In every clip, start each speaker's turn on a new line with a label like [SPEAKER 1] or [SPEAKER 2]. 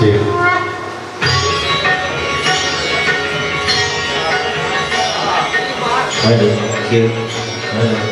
[SPEAKER 1] जी hello hello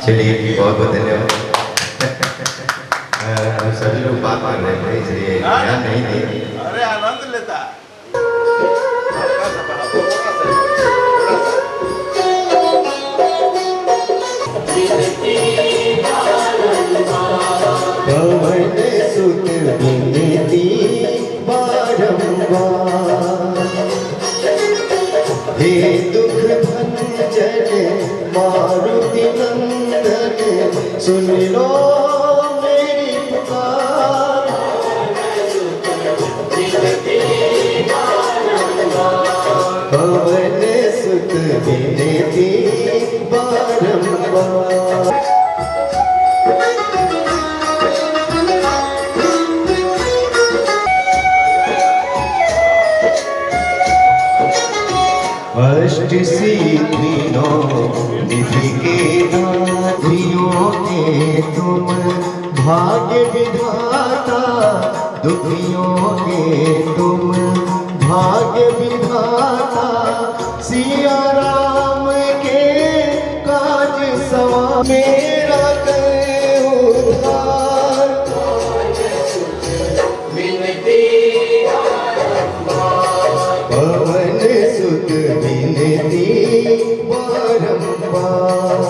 [SPEAKER 1] चलिए बहुत बहुत धन्यवाद। सभी लोग बात कर रहे थे इसलिए ध्यान नहीं दिए।
[SPEAKER 2] अरे आनंद लेता
[SPEAKER 1] पवन सुत विनती बारंबार, हे दुख भंजन मारुति नंदन सुन लो मेरी पुकार। पवन सुत विनती बारंबार। अष्ट सिद्धियों निधि के नाथियों के तुम भाग्य विधाता, दुखियों के तुम भाग्य विधाता। सिया राम के काज सवा मेरा करे उद्धार। पवन सुत विनती बारंबार,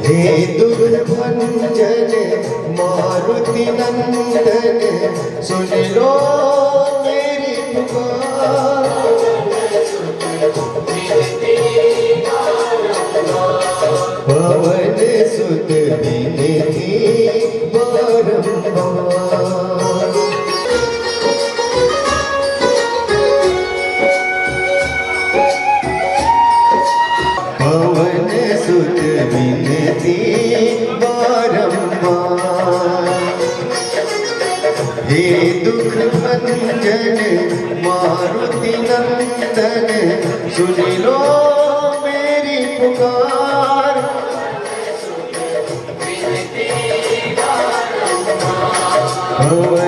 [SPEAKER 1] हे दुख भंजन मारुति नंदन सुन लो मेरी पुकार। पवन सुत विनती बारंबार। पवन सुत विनती बारंबार, हे दुख भंजन मारुति नंदन सुन लो मेरी पुकार। पवन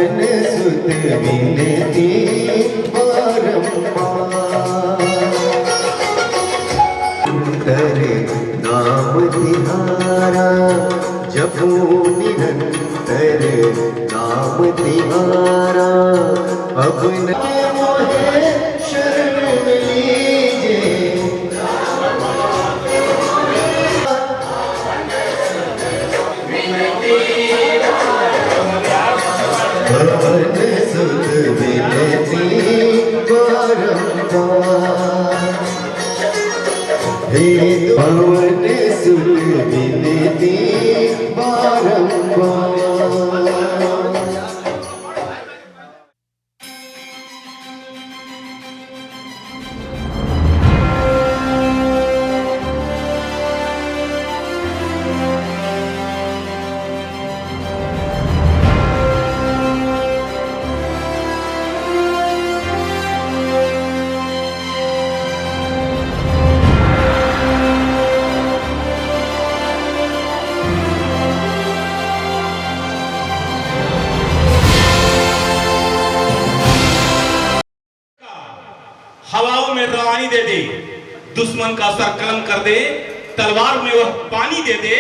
[SPEAKER 1] निरंतर नाम तिहारा, जपू निरंतर नाम तिहारा। अब न मोहे शरण लीजिए, पवन सुत विनती बारंबार, हे पवन सुत विनती बारंबार।
[SPEAKER 2] हवाओं में रवानी दे दे, दुश्मन का सर कलम कर दे, तलवार में वह पानी दे दे,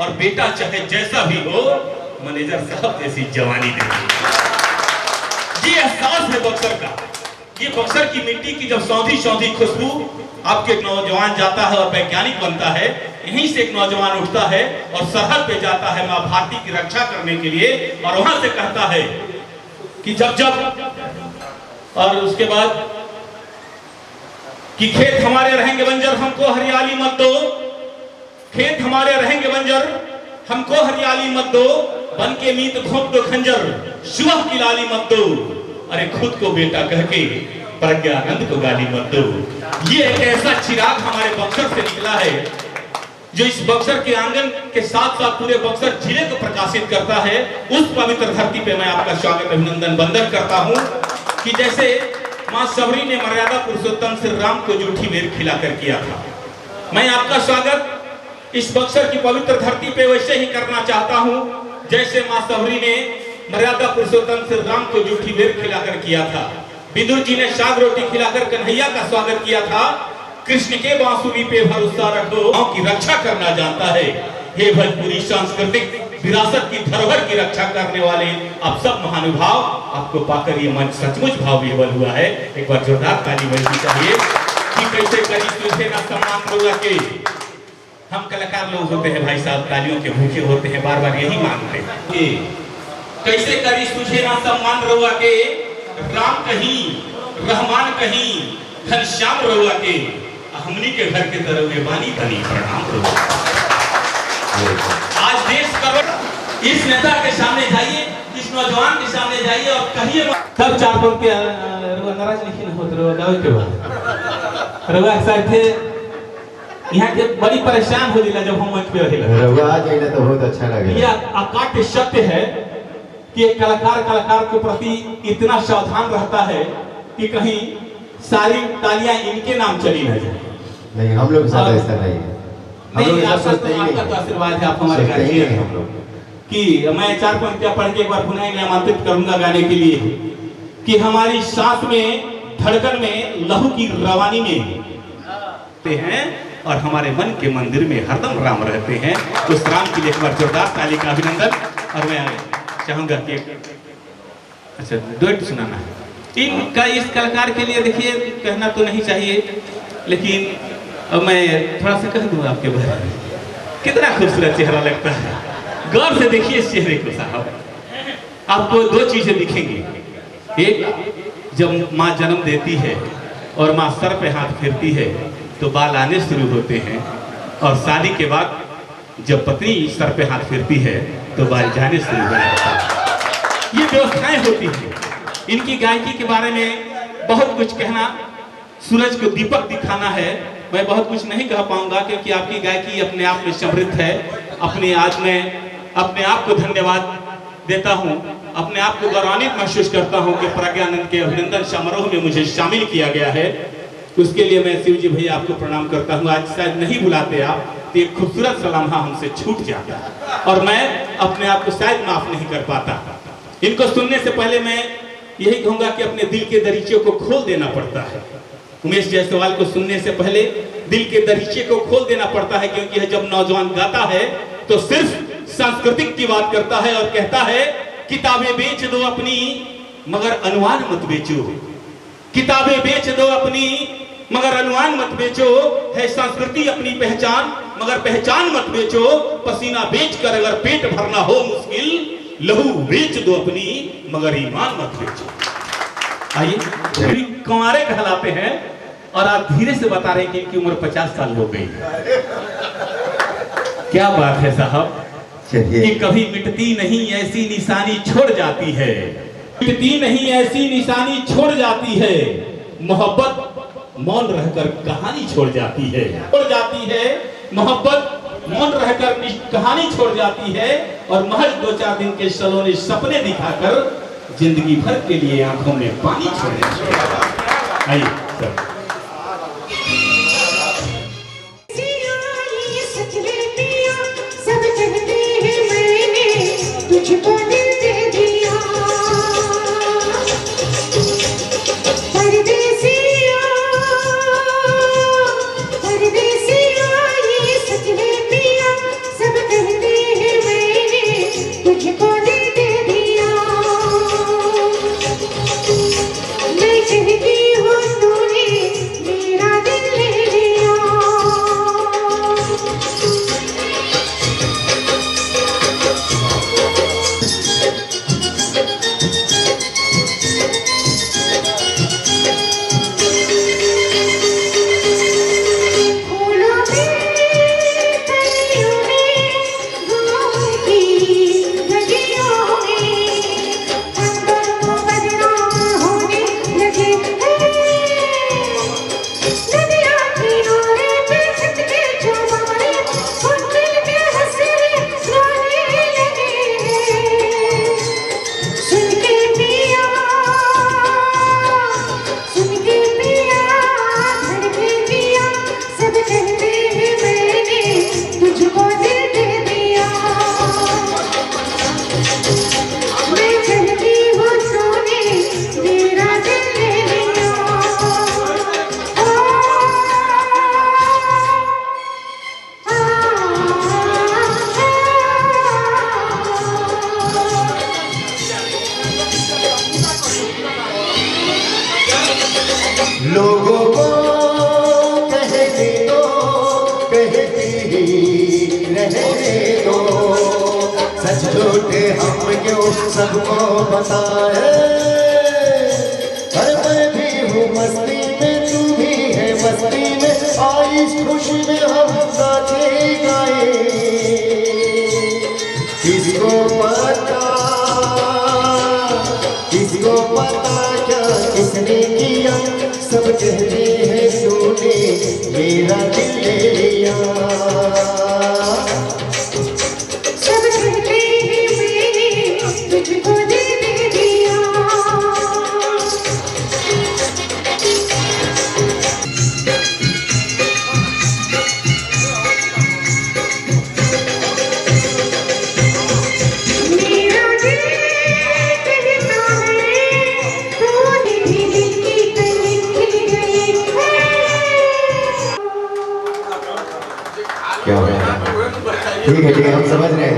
[SPEAKER 2] और बेटा चाहे जैसा भी हो मैनेजर साहब जैसी जवानी दे दे। ये एहसास है बक्सर का। ये बक्सर की मिट्टी की जब सौंधी सौंधी खुशबू आपके एक नौजवान जाता है और वैज्ञानिक बनता है, यहीं से एक नौजवान उठता है और सरहद पे जाता है मां भारती की रक्षा करने के लिए, और वहां से कहता है कि जब और उसके बाद कि खेत हमारे रहेंगे बंजर, हमको हरियाली मत दो, खेत हमारे रहेंगे बंजर, हमको हरियाली मत दो, बन के मीत घोंप दो खंजर, सुबह की लाली मत दो, अरे खुद को बेटा कह के प्रज्ञानंद को गाली मत दो। ये एक ऐसा चिराग हमारे बक्सर से निकला है जो इस बक्सर के आंगन के साथ साथ पूरे बक्सर जिले को प्रकाशित करता है। उस पवित्र धरती पे मैं आपका स्वागत अभिनंदन वंदन करता हूं कि जैसे मां सबरी ने मर्यादा पुरुषोत्तम श्री राम को जूठी मेर खिलाकर किया था, मैं आपका स्वागत इस बक्सर की पवित्र धरती पे वैसे ही करना चाहता हूं जैसे मां सबरी ने मर्यादा पुरुषोत्तम श्री राम को जूठी मेर खिलाकर किया था। विदुर जी ने साग रोटी खिलाकर कन्हैया का स्वागत किया था। कृष्ण के बांसुरी पे भरोसा रखो, गांव की रक्षा करना जानता है। हे भोजपुरी सांस्कृतिक विरासत की धरोहर की रक्षा करने वाले आप सब महानुभाव, आपको पाकर ये मंच सचमुच भाव विह्वल हुआ है। एक बार जोरदार ताली बजनी चाहिए कि कैसे करी तुझे ना सम्मान होगा के हम कलाकार लोग होते हैं भाई साहब, तालियों के भूखे होते हैं, बार बार यही मांगते हैं कैसे करी तुझे ना सम्मान रोआ के, राम कहीं रहमान कहीं घनश्याम रोआ के, हमनी के घर के तरह बानी बनी प्रणाम रोआ। आज देश का इस नेता के सामने जाइए, इस नौजवान के सामने जाइए और कहिए सब चार पंक्ति के नाराज लिखिन होत रहो गावे के बाद रवा साहब थे यहाँ के बड़ी परेशान हो दिला जब हम मंच पे रहिला
[SPEAKER 1] रवा जाइना तो बहुत अच्छा लगे।
[SPEAKER 2] ये अकाट्य सत्य है कि एक कलाकार के प्रति इतना सावधान रहता है कि कहीं सारी तालियां इनके नाम चली न जाए।
[SPEAKER 1] नहीं, हम लोग साथ ऐसा नहीं है।
[SPEAKER 2] नहीं, आपका तो आशीर्वाद है, आप हमारे घर के हैं कि मैं चार पंक्तियां पढ़ के एक बार पुनः इन्हें आमंत्रित करूंगा गाने के लिए कि हमारी सांस में धड़कन में लहू की रवानी में हैं और हमारे मन के मंदिर में हरदम राम रहते हैं। उस राम के लिए एक बार जोरदार ताली का अभिनंदन। और मैं चाहूंगा कि अच्छा डुएट सुनाना है इनका इस कलाकार के लिए। देखिए कहना तो नहीं चाहिए लेकिन मैं थोड़ा सा कह दूं आपके बारे में, कितना खूबसूरत चेहरा लगता है। गौर से देखिए इस चेहरे को साहब, आपको दो चीजें दिखेंगी। एक, जब माँ जन्म देती है और माँ सर पे हाथ फेरती है तो बाल आने शुरू होते हैं, और शादी के बाद जब पत्नी सर पे हाथ फेरती है तो बाल जाने शुरू हो जाता है। ये व्यवस्थाएं होती हैं। इनकी गायकी के बारे में बहुत कुछ कहना, सूरज को दीपक दिखाना है, मैं बहुत कुछ नहीं कह पाऊंगा क्योंकि आपकी गायकी अपने आप में समृद्ध है। अपने आज मैं अपने आप को धन्यवाद देता हूं, अपने आप को गौरवान्वित महसूस करता हूं कि प्रज्ञानंद के अभिनंदन समारोह में मुझे शामिल किया गया है। उसके लिए मैं शिव जी भैया आपको प्रणाम करता हूं। आज शायद नहीं बुलाते आप तो एक खूबसूरत सा लम्हा हमसे छूट जाता और मैं अपने आप को शायद माफ नहीं कर पाता। इनको सुनने से पहले मैं यही कहूंगा कि अपने दिल के दरीचों को खोल देना पड़ता है। उमेश जायसवाल को सुनने से पहले दिल के दरीचे को खोल देना पड़ता है, क्योंकि जब नौजवान गाता है तो सिर्फ सांस्कृतिक की बात करता है और कहता है किताबें बेच दो अपनी मगर अनुमान मत बेचो, किताबें बेच दो अपनी मगर अनुमान मत बेचो, है संस्कृति अपनी पहचान मगर पहचान मत बेचो, पसीना बेचकर अगर पेट भरना हो मुश्किल, लहू बेच दो अपनी मगर ईमान मत बेचो। आइए कुंवारे कहलाते हैं और आप धीरे से बता रहे हैं कि इनकी उम्र 50 साल हो गई है। क्या बात है साहब कि कभी मिटती नहीं ऐसी निशानी छोड़ जाती है, मिटती नहीं ऐसी निशानी छोड़ जाती है, मोहब्बत मौन रहकर कहानी छोड़ जाती है, छोड़ जाती है मोहब्बत मौन रहकर कहानी छोड़ जाती है, और महज 2-4 दिन के सलोने सपने दिखाकर जिंदगी भर के लिए आंखों में पानी छोड़ देती है। आइए सर।
[SPEAKER 1] लोगों को कहने दो, कहती रहने दो, सच झूठे हम क्यों सबको बताए। हर मैं भी हूँ मस्ती में, तू भी है मस्ती में, आई इस खुशी में हम साथी गाए। किसको पता क्या किसने किया, सब कहते हैं तूने मेरा दिल ले लिया।
[SPEAKER 3] सब कहते हैं मैंने तुझको दिल दे दिया।
[SPEAKER 1] क्या हो रहा है? ठीक है हम समझ रहे हैं।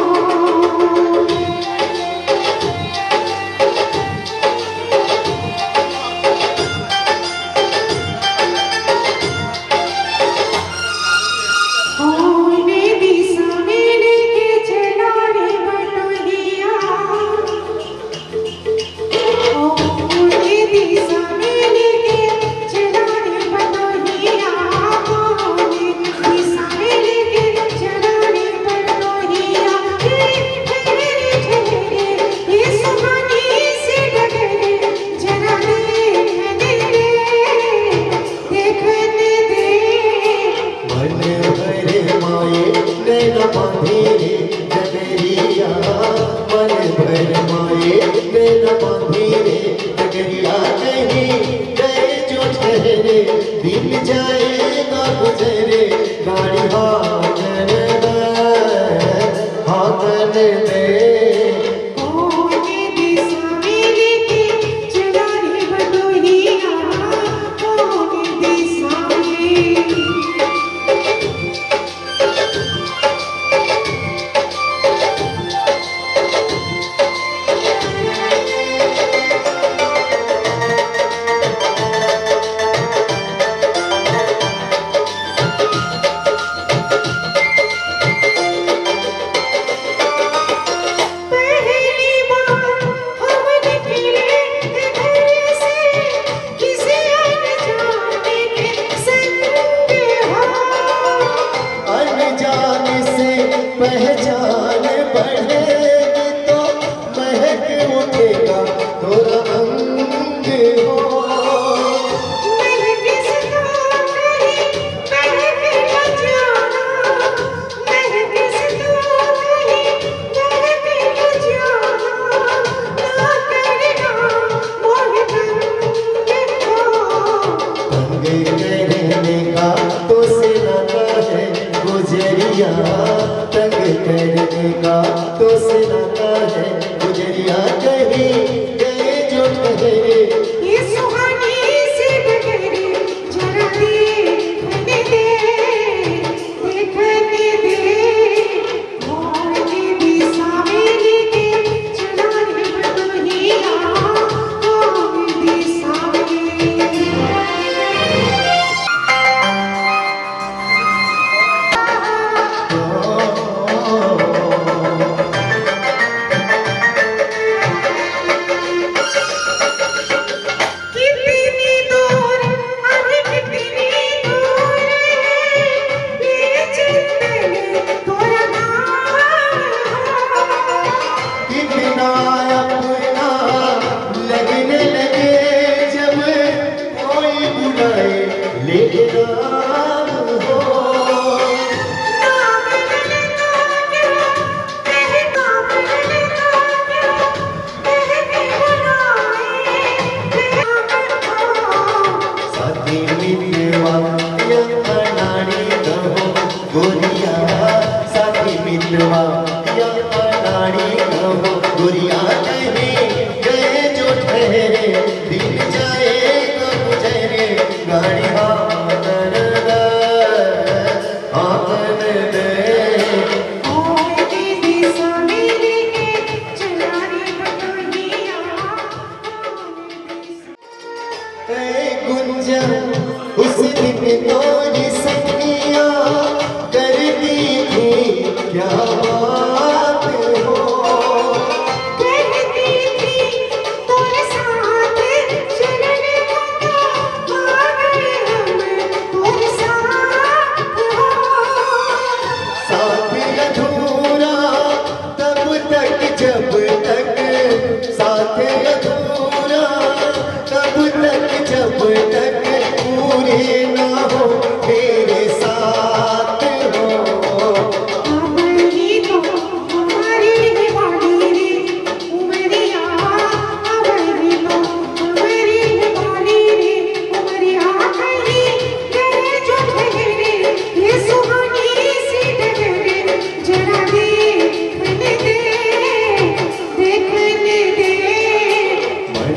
[SPEAKER 1] दिल जाएगा गुजरे गाड़ी हाथन दे
[SPEAKER 3] दिशा में लेके चला रे बटोहिया,
[SPEAKER 1] पहचान बढ़ेगी तो महक उठेगा थोड़ा अंग हो।
[SPEAKER 3] महक सदा कहीं महक न जाना, महक सदा कहीं महक न जाना, ना करना मोह भंग हो।
[SPEAKER 1] तंग करने का तो सिलाता है गुजरिया, तंग करने का तो सिलाता है गुजरिया, कहीं गए जो ठहरे।
[SPEAKER 3] ये सुहानी सी डगरी जरा देखने दे, देखने दे। मोरनी भी सावेरी के चला रे बदनिया, मोरनी भी सावेरी। कितनी दूर अभी कितनी दूर ये चिंतन तोरा नाम।
[SPEAKER 1] कितना अपना लगने लगे जब कोई बुलाए लेके नाम हो।
[SPEAKER 3] नाम लेना क्या तेरे नाम लेना क्या कहने बुलाए नाम हो।
[SPEAKER 1] साथी मिलवा या अनाड़ी न हो गोरिया, साथी मिलवा या अनाड़ी न हो गोरिया, कहीं गए जो ठहरे दिन जाएगा गुजरे। गाड़ी आंगन दे, आंगन दे।
[SPEAKER 3] मोरनी भी सावेरी के चला रे बदनिया, मोरनी भी
[SPEAKER 1] ऐ गुंजा उस दिन तोरी सखिया करती थी क्या बात हो।
[SPEAKER 3] कहती थी तोरे साथ चलन का, आ गए हम तोरे साथ हो।
[SPEAKER 1] साथ अधूरा तब तक जब तक, साथ अधूरा तब तक जब तक पूरे ना हो मेरे साथ हो।
[SPEAKER 3] अमरी तो हमारी वाली रे उमरिया, अमरी तो हमारी वाली रे उमरिया, कहीं गए जो ठहरे ये सुहानी सी डगरे जरा देखने दे, देखने दे।
[SPEAKER 1] मन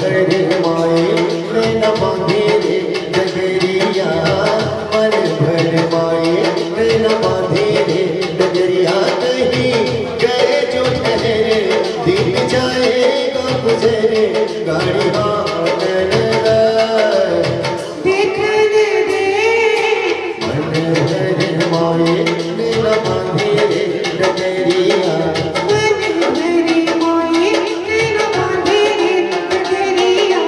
[SPEAKER 1] भर माए में न बांधे रे डगरिया, मन भर माए में न बांधे रे डगरिया, कहीं गए जो ठहरे दिन जाएगा गुजरे। गाड़ी आंगन दे,
[SPEAKER 3] देखने दे।
[SPEAKER 1] मन भर माए में न बांधे रे डगरिया,
[SPEAKER 3] मन भरे मोये तेरा बांधे रे डगरिया।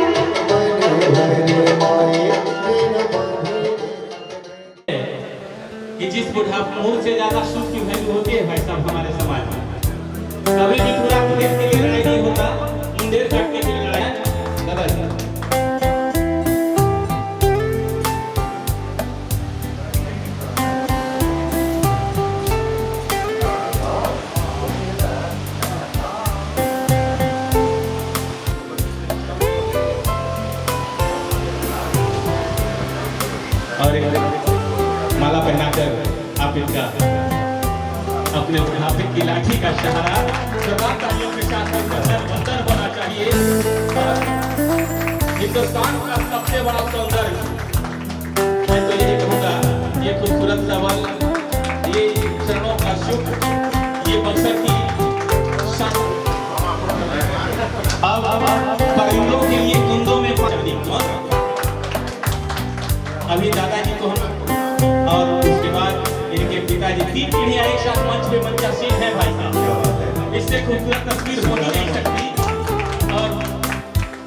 [SPEAKER 1] मन भर माए में न बांधे रे।
[SPEAKER 2] कि जिस बुढ़ापा से ज्यादा सुख की वैल्यू होती है भाई साहब हमारे समाज में। कभी भी पूरा मुंडेर के लिए लड़ाई नहीं होता, मुंडेर काटने के लिए लड़ाई दादा जी। और एक माला पहनाकर आप इनका अपने बुढ़ापे की लाठी का सहारा सदा तालियों के साथ वंदन होना चाहिए। और हिंदुस्तान का सबसे बड़ा सौंदर्य मैं तो यही कहूँगा, ये खूबसूरत सवाल, ये चरणों का सुख, ये बक्सर की अब परिंदों के लिए कुंदों में पानी। अभी दादाजी को हम और उसके बाद इनके पिताजी, 3 पीढ़ियां एक साथ मंच पे मंचासीन है भाई साहब। इससे खूबसूरत तस्वीर हो नहीं सकती। और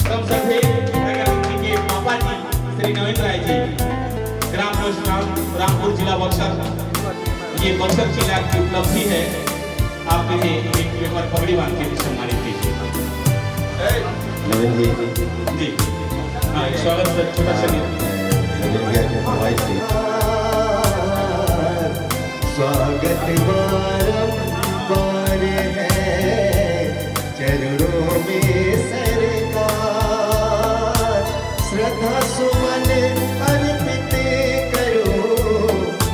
[SPEAKER 2] सब सभी इनके पापा जी श्री नवीन राय जी, ग्राम पोस्ट रामपुर जिला बक्सर, ये बक्सर जिला की उपलब्धि है। आप इन्हें एक बार पगड़ी बांध के सम्मानित कीजिए।
[SPEAKER 1] नवीन जी
[SPEAKER 2] जी हाँ, स्वागत है, छोटा सा
[SPEAKER 1] नवीन भैया के फरमाइश थी। स्वागत बारंबार है चरणों में सरकार, श्रद्धा सुमन अर्पित करो,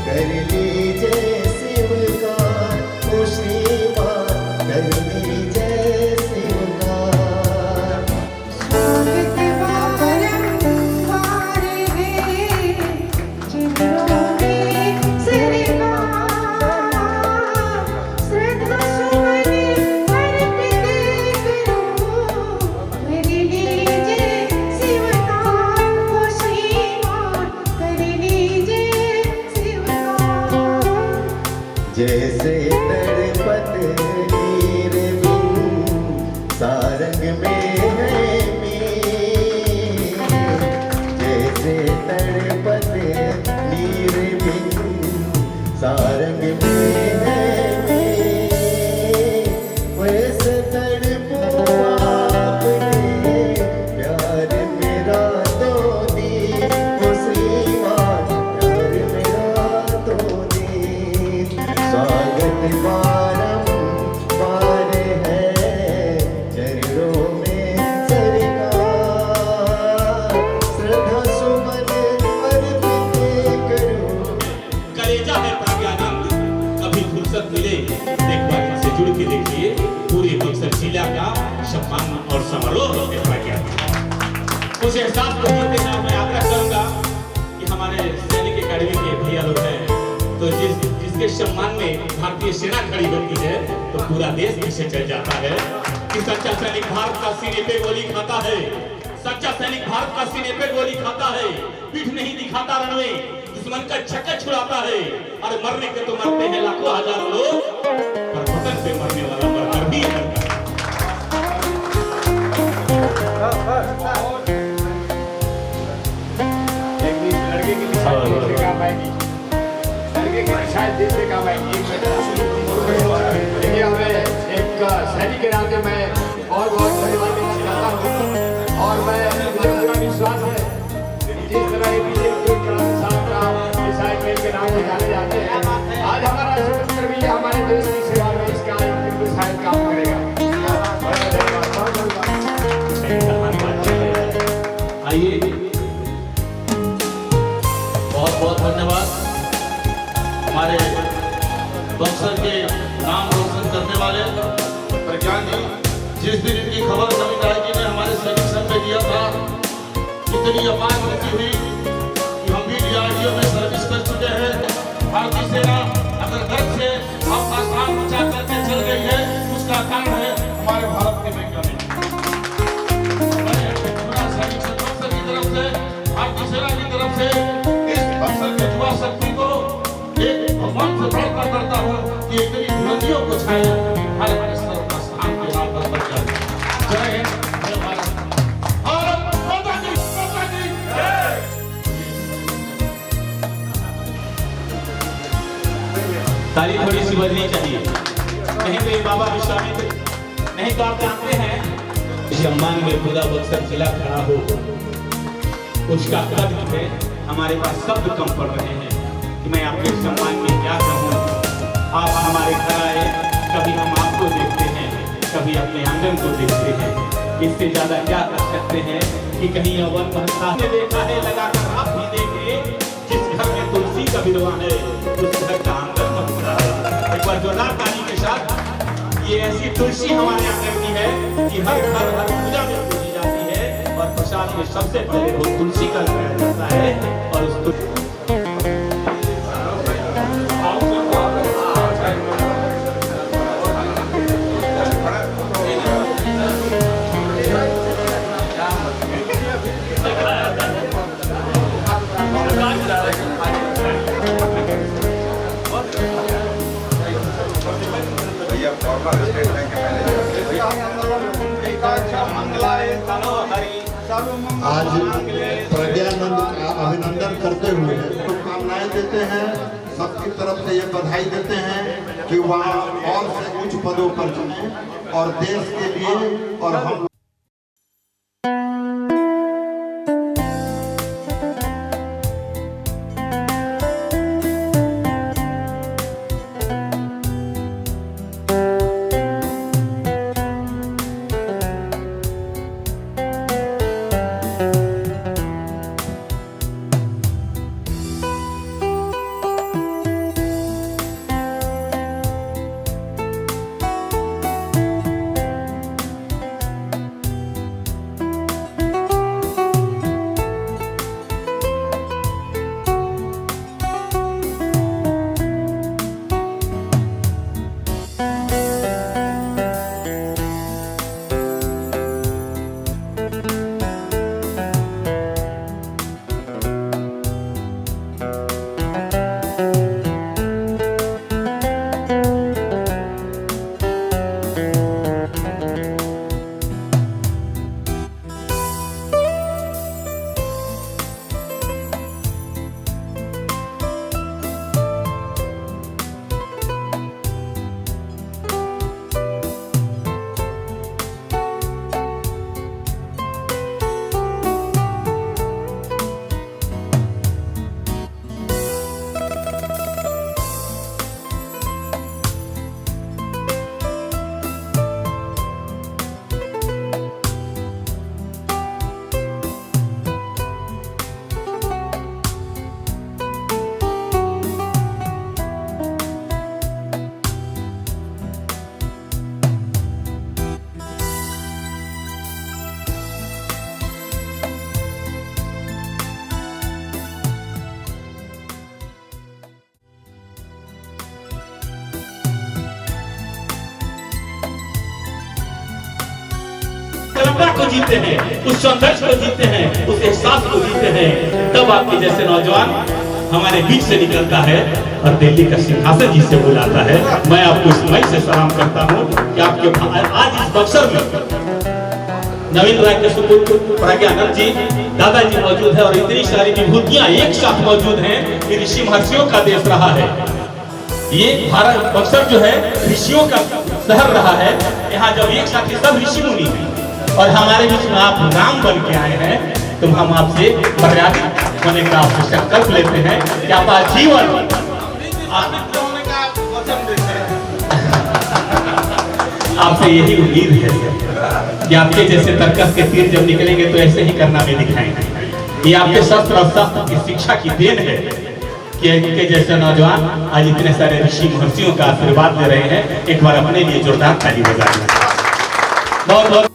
[SPEAKER 1] कर लीजिए शिवकार, ओ श्रीमान कर लीजिए शिवकार।
[SPEAKER 3] स्वागत बारंबार है चरणों में सरकार, श्रद्धा सुमन अर्पित करो, कर लीजिए शिवकार, ओ श्रीमान कर लीजिए शिवकार।
[SPEAKER 1] जैसे तड़पत नीर बिन सारंग में है मीर, जैसे तड़पत नीर बिन सारंग में है मीर, वैसे तड़पो आपने प्यार मेरा तो दी, ओ श्रीमान प्यार मेरा तो दी। स्वागत बारंबार है चरणों में सरकार, श्रद्धा सुमन अर्पित करो।
[SPEAKER 2] कलेजा है प्रज्ञानंद, कभी फुर्सत मिले एक बार इनसे जुड़ के देखिए। पूरे बक्सर जिला का सम्मान और समारोह होने वाला है। उस एहसास को जीते हैं मैं आग्रह करूंगा कि हमारे सैनिक अकेडमी के भैया लोग हैं, तो जिसके सम्मान में भारतीय सेना खड़ी होती है तो पूरा देश पीछे चल जाता है। कि सच्चा सैनिक भारत का सीने पे गोली खाता है, सच्चा सैनिक भारत का सीने पे गोली खाता है, पीठ नहीं दिखाता रण में, दुश्मन का छक्का छुड़ाता है। और मरने के तो मरते हैं लाखों हजारों लोग, पर वतन पे मरने वाला मरकर भी है।
[SPEAKER 4] लड़के की निशानी देश से काम आएगी, लड़के की निशानी देश से काम आएगी। देखिए हमें एक सैनिक के नाते मैं बहुत बहुत धन्यवाद देना चाहता हूँ। और मैं मुझे पूरा विश्वास है जिस तरह ये पीछे साहब का मिसाइल मैन के नाम से जाने जाते हैं, आज हमारा स्वतंत्र भी हमारे देश की सेवा में इसका मिसाइल काम करेगा।
[SPEAKER 2] आइए, बहुत बहुत धन्यवाद हमारे बक्सर के नाम रोशन करने वाले प्रज्ञान जी। जिस दिन इनकी खबर नवीन राय जी ने हमारे सैनिक संघ में दिया था, इतनी अपार गति हुई कि हम भी DRDO में सर्विस कर चुके हैं। भारतीय सेना अगर गर्व से आपका स्थान ऊंचा करके चल गई है, उसका कारण है हमारे भारत के वैज्ञानिक। सैनिक संघ बक्सर की तरफ से, भारतीय सेना की तरफ से इस बक्सर के युवा शक्ति को एक भगवान से प्रार्थना करता हूँ कि इतनी बुलंदियों को छाए भारत के सर का स्थान के नाम पर बच जाए। जय हिंद, जय भारत। भारत माता की जय। ताली थोड़ी सी बजनी चाहिए, नहीं तो ये बाबा विश्वामित्र, नहीं तो आप जानते हैं सम्मान में पूरा बक्सर जिला खड़ा हो, उसका कद्र है। हमारे पास शब्द कम पड़ रहे हैं कि मैं आपके सम्मान में क्या कहूँ। आप हमारे घर आए, कभी हम आपको देखते हैं, कभी अपने आंगन को देखते हैं। इससे ज्यादा क्या कर सकते हैं कि कहीं अवन महता ने देखा है, लगाकर आप भी देखिए। जिस घर में तुलसी का विद्वान है, उस घर का आंगन मथुरा है। एक बार जोरदार ताली के साथ, ये ऐसी तुलसी हमारे आंगन की है कि हर घर हर पूजा में पूजी जाती है, और प्रसाद में सबसे पहले वो तुलसी का लगाया जाता है। और उस
[SPEAKER 5] आज प्रज्ञानंद का अभिनंदन करते हुए शुभकामनाएं देते हैं सबकी तरफ से ये बधाई देते हैं कि वह और से उच्च पदों पर चुने और देश के लिए और हम
[SPEAKER 2] को जीते हैं, उस संघर्ष को जीते हैं, उस एहसास को जीते हैं, तब आपके जैसे नौजवान हमारे बीच से निकलता है और दिल्ली का सिंहासन जिसे बुलाता है। मैं आपको इस मई से सलाम करता हूँ कि आपके आज इस बक्सर में नवीन राय के सुपुत्र प्रज्ञानंद जी दादाजी मौजूद है और इतनी सारी विभूतियां एक साथ मौजूद हैं। ये ऋषि महर्षियों का देश रहा है। ये भारत बक्सर जो है ऋषियों का शहर रहा है। यहाँ जब एक साथ सब ऋषि मुनि हैं और हमारे बीच में आप राम बन के आए हैं, तो हम आपसे मर्यादा होने का संकल्प लेते हैं कि आप आजीवन आपसे यही उम्मीद है कि आपके जैसे तर्कस के तीर जब निकलेंगे तो ऐसे ही करना में दिखाएंगे। ये आपके शस्त्र और शास्त्र की शिक्षा की देन है कि इनके जैसे नौजवान आज इतने सारे ऋषि महर्षियों का आशीर्वाद ले रहे हैं। एक बार अपने लिए जोरदार ताली बजाइए। बहुत बहुत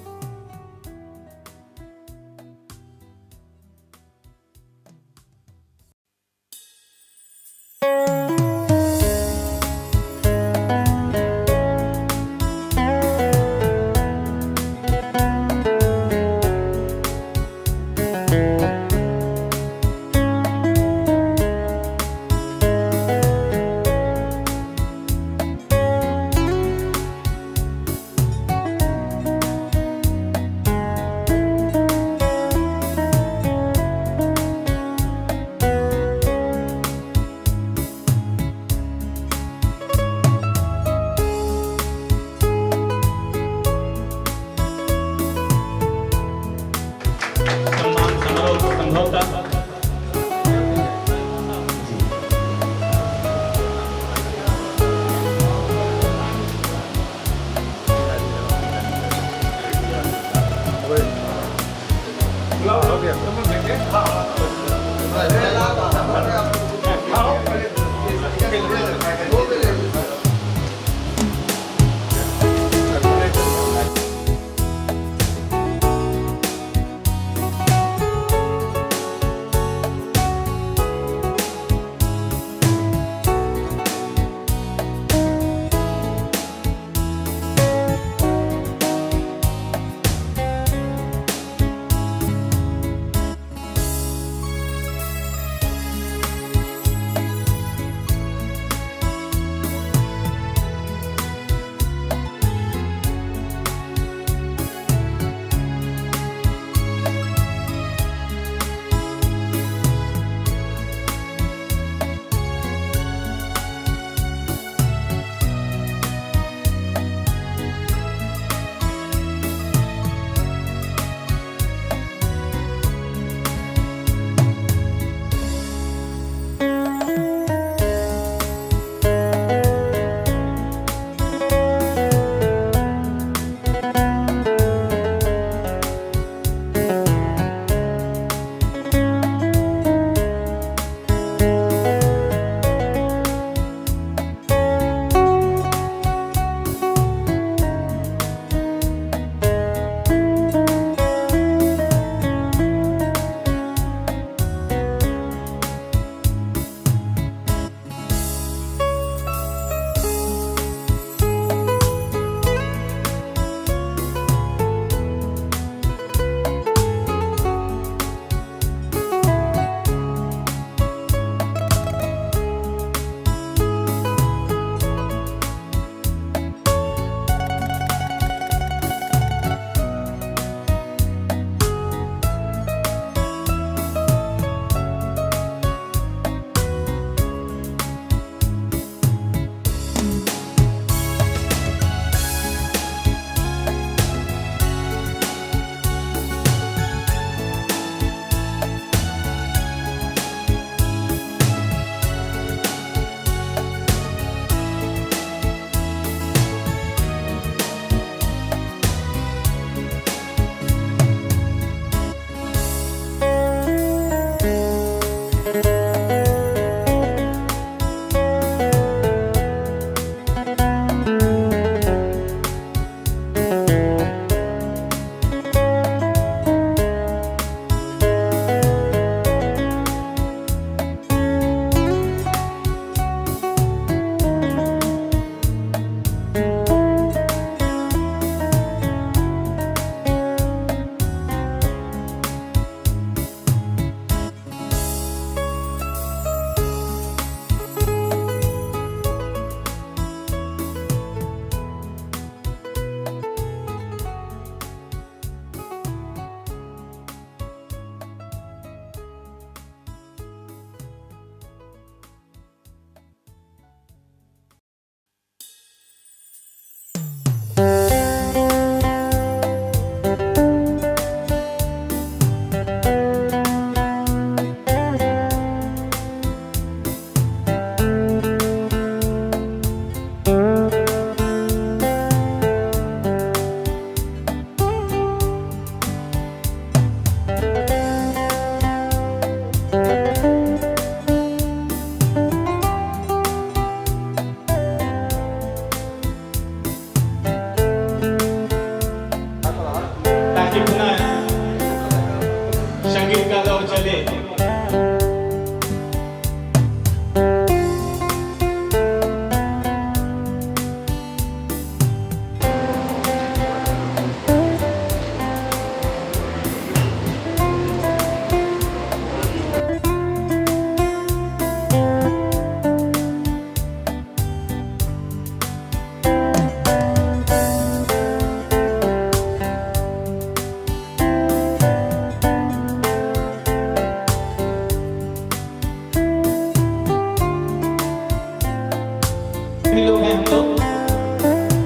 [SPEAKER 2] भी लोग हैं हम लोग,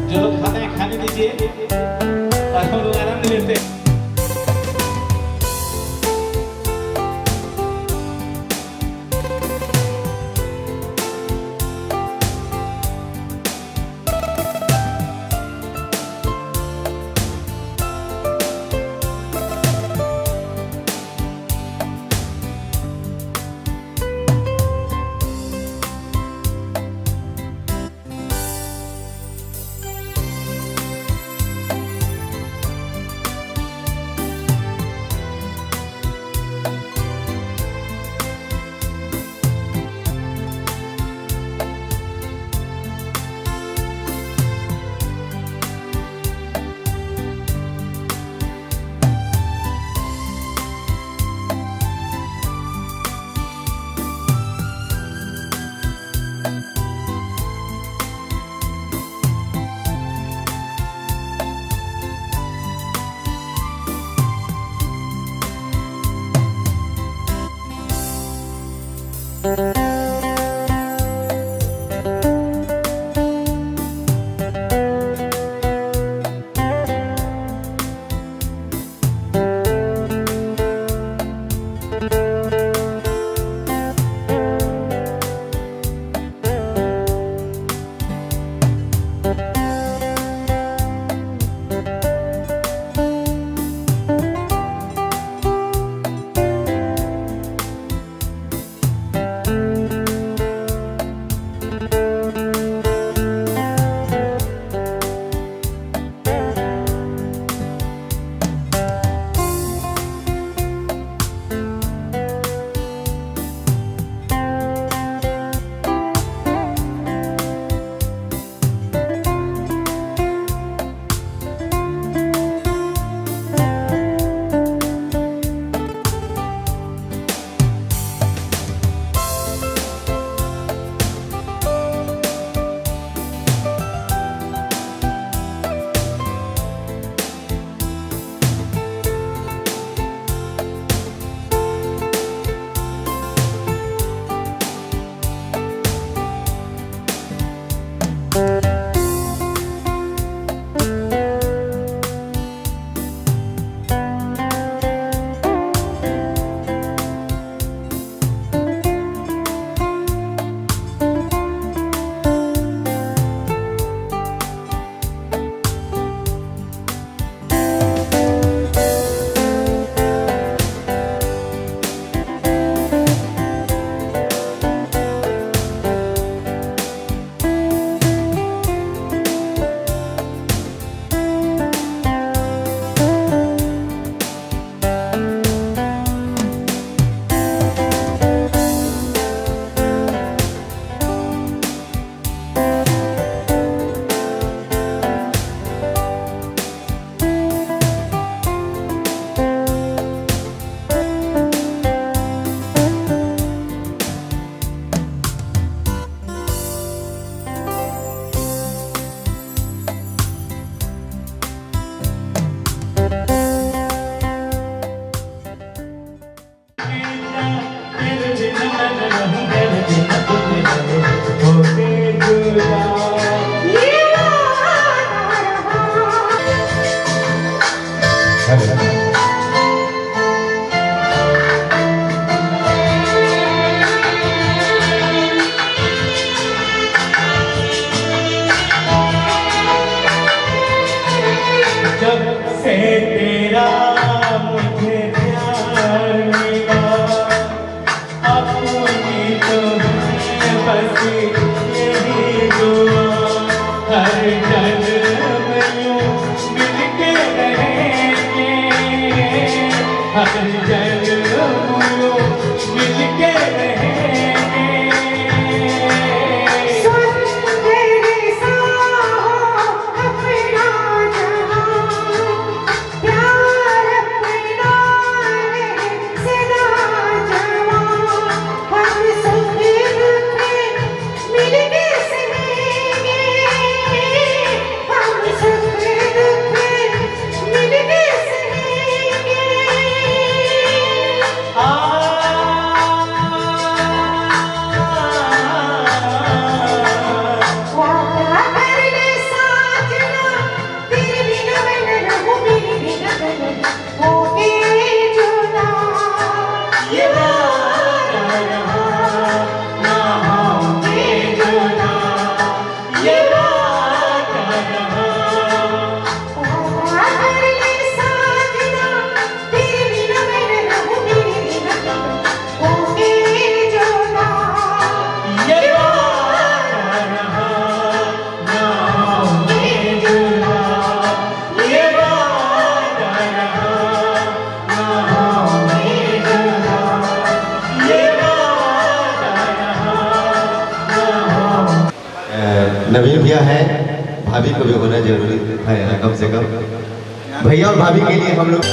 [SPEAKER 2] जो लोग खाते हैं खाने दीजिए और हम लोग आनंद लेते हैं।
[SPEAKER 3] मिल
[SPEAKER 1] नवीन भैया है, भाभी को भी होना जरूरी है कम से कम। भैया और भाभी के लिए हम लोग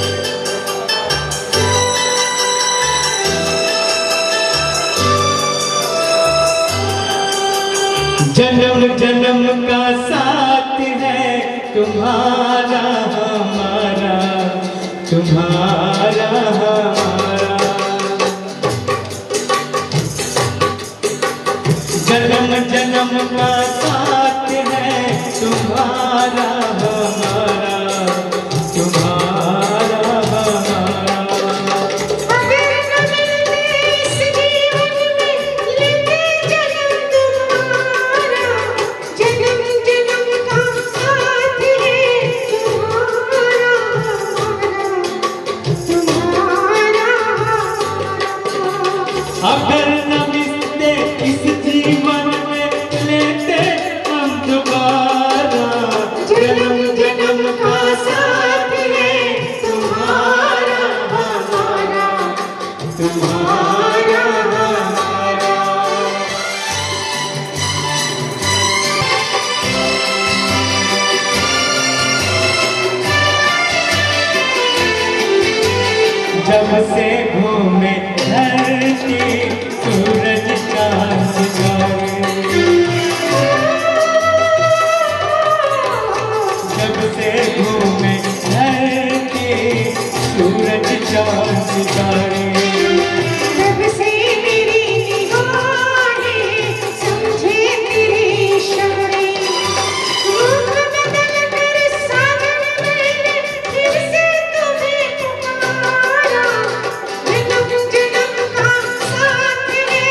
[SPEAKER 6] जन्म जन्म का साथ है तुम्हारा हमारा, तुम्हारा हमारा। जन्म जन्म का साथ है तुम्हारा हमारा, तुम्हारा हमारा।
[SPEAKER 3] अगर न मिलते इस जीवन में लेते जन्म तुम्हारा, जन्म जन्म का साथ है तुम्हारा तुम्हारा।
[SPEAKER 6] अगर न मिलते इस जीवन में लेते हम दोबारा,
[SPEAKER 3] जन्म जन्म का साथ है तुम्हारा हमारा, तुम्हारा हमारा।
[SPEAKER 6] जब से घूमे धरती सूरज चांद सितारे, जब से घूमे धरती सूरज चांद सितारे।
[SPEAKER 3] तब से मेरी निगाहें समझे तेरे इशारे, रूप बदल कर सावन मैंने फिर से तुम्हें पुकारा। जन्म जन्म का साथ है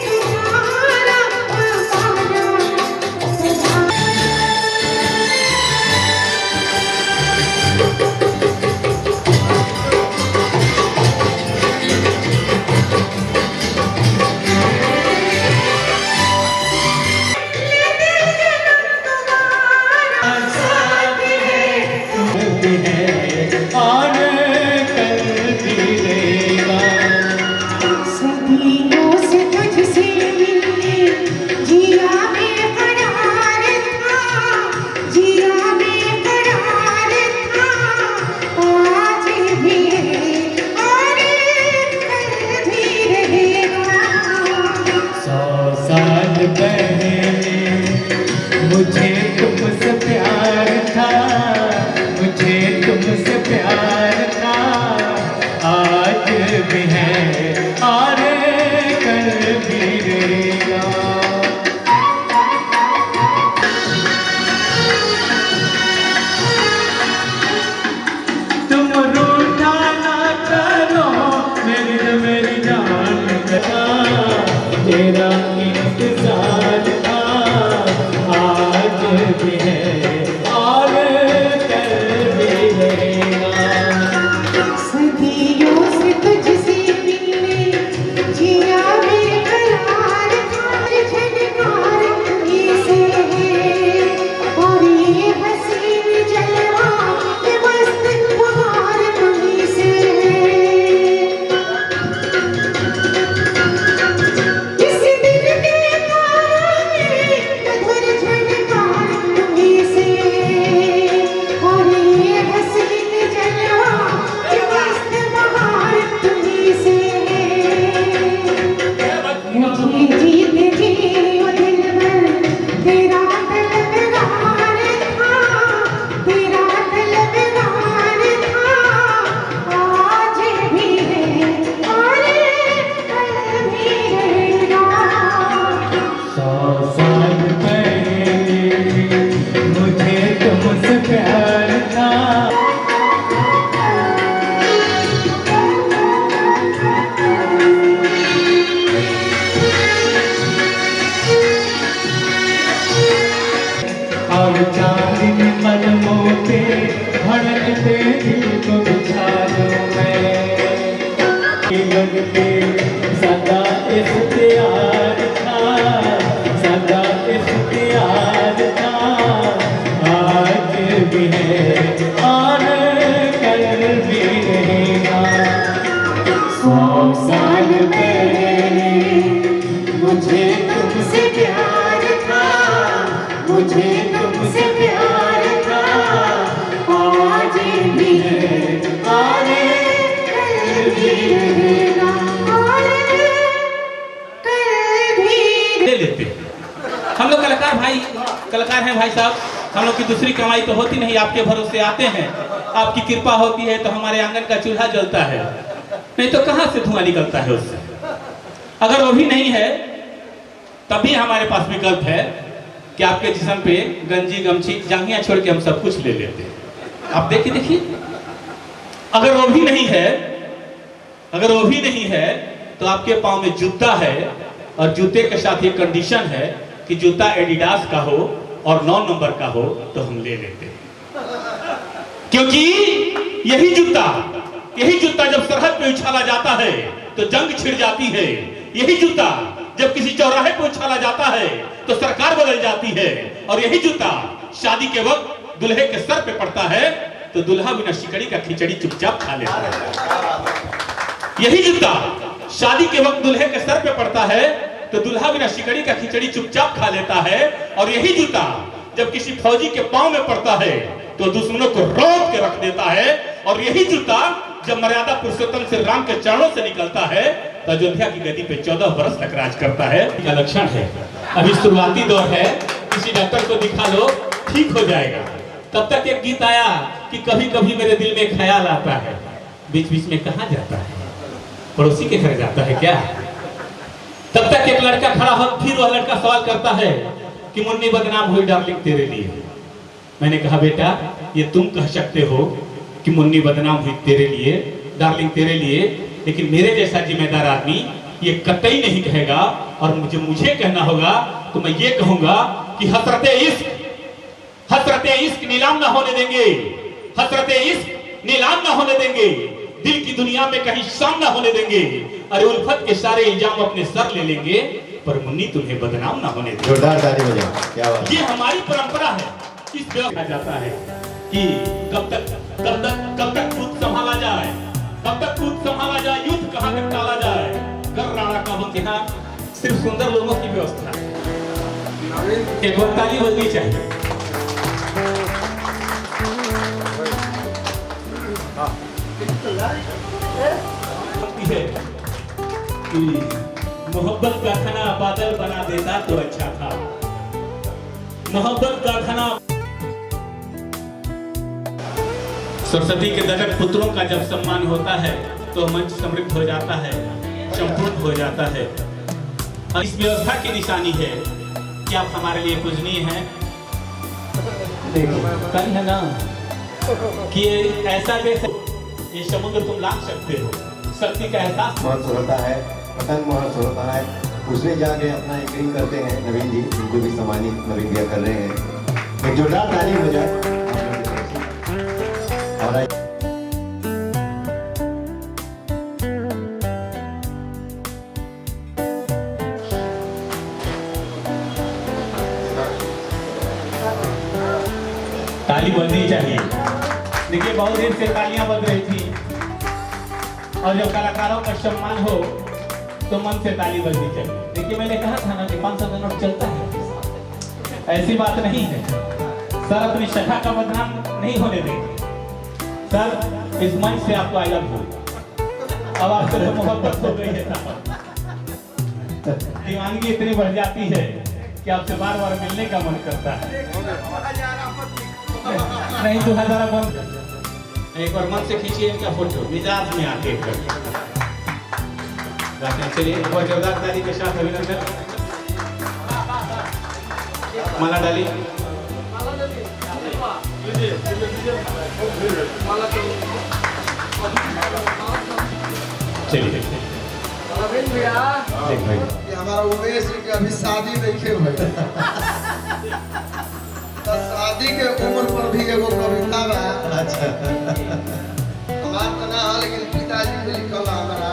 [SPEAKER 3] तुम्हारा हमारा, तुम्हारा।
[SPEAKER 6] और कल भी रहेगा।
[SPEAKER 3] सदियों से तुझसे मिलने जिया बेकरार था, जिया बेकरार था। आज भी है और कल भी रहेगा।
[SPEAKER 6] 100 साल पहले मुझे तुमसे प्यार था, मुझे तुमसे प्यार था। आज भी है और कल भी रहेगा। तुम रूठा ना करो मेरी जान का, तेरा इंतजार था। आज भी है और कल भी रहेगा।
[SPEAKER 3] सदियों से तुझसे मिलने जिया बेकरार था। झनकार तुम्हीं से है और ये हसीन जलवा, ये मस्त बहार तुम्हीं से है। इस दिल के तारे मधुर झनकार तुम्हीं से है और ये हसीन जलवा, ये मस्त बहार तुम्हीं से है। मुझे जीत जी ओ दिलबर तेरा तलबगार था, तेरा तलबगार था। आज भी है और कल भी रहेगा।
[SPEAKER 6] 100 साल पहले मुझे तुमसे प्यार था। और चांदनी कदमों पे भड़कते दिल को बिछा दूं मैं। जीवन पे सदा इख्तियार था, सदा इख्तियार था। आज भी है और कल भी रहेगा। 100 साल पहले मुझे तुमसे प्यार था,
[SPEAKER 3] मुझे तुमसे प्यार था, आज भी है और कल भी रहेगा, और कल भी।
[SPEAKER 2] ले लेते हैं। हम लोग कलाकार हैं भाई साहब। हम लोग की दूसरी कमाई तो होती नहीं, आपके भरोसे आते हैं। आपकी कृपा होती है तो हमारे आंगन का चूल्हा जलता है, नहीं तो कहां से धुआं निकलता है उससे। अगर वो भी नहीं है तब भी हमारे पास विकल्प है कि आपके जिस्म पे गंजी गमछी जांघियां छोड़ के हम सब कुछ ले लेते हैं। आप देखिए अगर वो भी नहीं है तो आपके पाँव में जूता है, और जूते के साथ ये कंडीशन है कि जूता एडिडास का हो और 9 नंबर का हो तो हम ले लेते हैं। क्योंकि यही जूता जब सरहद पे उछाला जाता है तो जंग छिड़ जाती है। यही जूता जब किसी चौराहे पे उछाला जाता है तो सरकार बदल जाती है। और यही जूता शादी के वक्त दुल्हे के सर पे पड़ता है तो दुल्हा बिना शिकड़ी का खिचड़ी चुपचाप खा लेता है। यही जूता शादी के वक्त दुल्हे के सर पे पड़ता है तो दुल्हा बिना शिकड़ी का खिचड़ी चुपचाप खा लेता है। और यही जूता जब किसी फौजी के पांव में पड़ता है तो दुश्मनों को रोक के रख देता है। और यही जूता जब मर्यादा पुरुषोत्तम श्री राम के चरणों से निकलता है तो अयोध्या की गद्दी पे 14 वर्ष तक राज करता है। का लक्षण है। अभी शुरुआती दौर है, किसी डॉक्टर को दिखा लो, ठीक हो जाएगा। तब तक एक गीत आया कि कभी कभी मेरे दिल में ख्याल आता है, बीच बीच में कहाँ जाता है, पड़ोसी के घर जाता है क्या। तब तक एक लड़का खड़ा हो, फिर वह लड़का सवाल करता है कि मुन्नी बदनाम हुई डार्लिंग तेरे लिए। मैंने कहा बेटा ये तुम कह सकते हो कि मुन्नी बदनाम हुई तेरे लिए, डार्लिंग तेरे लिए, लेकिन मेरे जैसा जिम्मेदार आदमी ये कतई नहीं कहेगा। और मुझे कहना होगा तो मैं ये कहूंगा कि हसरते इश्क नीलाम ना होने देंगे, हसरते इश्क नीलाम ना होने देंगे, दिल की दुनिया में कहीं शाम ना होने देंगे। अरे उल्फत के सारे इल्जाम अपने सर ले लेंगे, पर मुन्नी तुम्हें बदनाम ना होने देंगे।
[SPEAKER 1] जोरदार ताली बजाओ, क्या बात।
[SPEAKER 2] ये हमारी परंपरा है। इस कहा जाता है कि कब तक खुद संभाला जाए, युद्ध कहाँ तक टाला जाए। कर राणा का वक्त यहाँ सिर्फ सुंदर लोगों की व्यवस्था है। एक बार ताली बजनी चाहिए। है कि मोहब्बत का खाना बादल बना देता तो अच्छा था। मोहब्बत का खाना सरस्वती के दशक पुत्रों का जब सम्मान होता है तो मंच समृद्ध हो जाता है, संपूर्ण हो जाता है। और इस व्यवस्था की निशानी है कि आप हमारे लिए पूजनीय हैं। कल है ना कि ऐसा देश, ये समुद्र तुम लांग सकते हो। शक्ति का एहसास
[SPEAKER 1] महोत्सव होता है, पतंग महोत्सव होता है, उसमें जाके अपना एंकरिंग करते हैं नवीन जी, जिनको भी सम्मानित नवीन भैया कर रहे हैं। एक जोरदार ताली हो जाए। और
[SPEAKER 2] ताली बजनी चाहिए। देखिए बहुत देर से तालियां बज रही थी, और जब कलाकारों का सम्मान हो तो मन से ताली बजनी चाहिए। देखिए मैंने कहा था ना कि 500 का नोट चलता है, ऐसी बात नहीं है। सर अपनी शाखा का बदनाम नहीं होने देंगे। सर इस मंच से आपको आई लव यू, अब आपसे मोहब्बत हो गई है साहब। दीवानगी इतनी बढ़ जाती है कि आपसे बार बार मिलने का मन करता है। नहीं 2000 बंद, एक बार मन से खींचिए इनका फोटो, मिजाज में आके चलिए। एक बार जोरदार ताली के साथ अभिनंदन। माला डाली, चलिए
[SPEAKER 5] हमारा उमेश जी के अभी शादी नहीं हुई, तो शादी के उम्र पर भी एगो कविता बा।
[SPEAKER 1] अच्छा,
[SPEAKER 5] हमार तो ना है, लेकिन पिताजी ने लिखल बा हमारा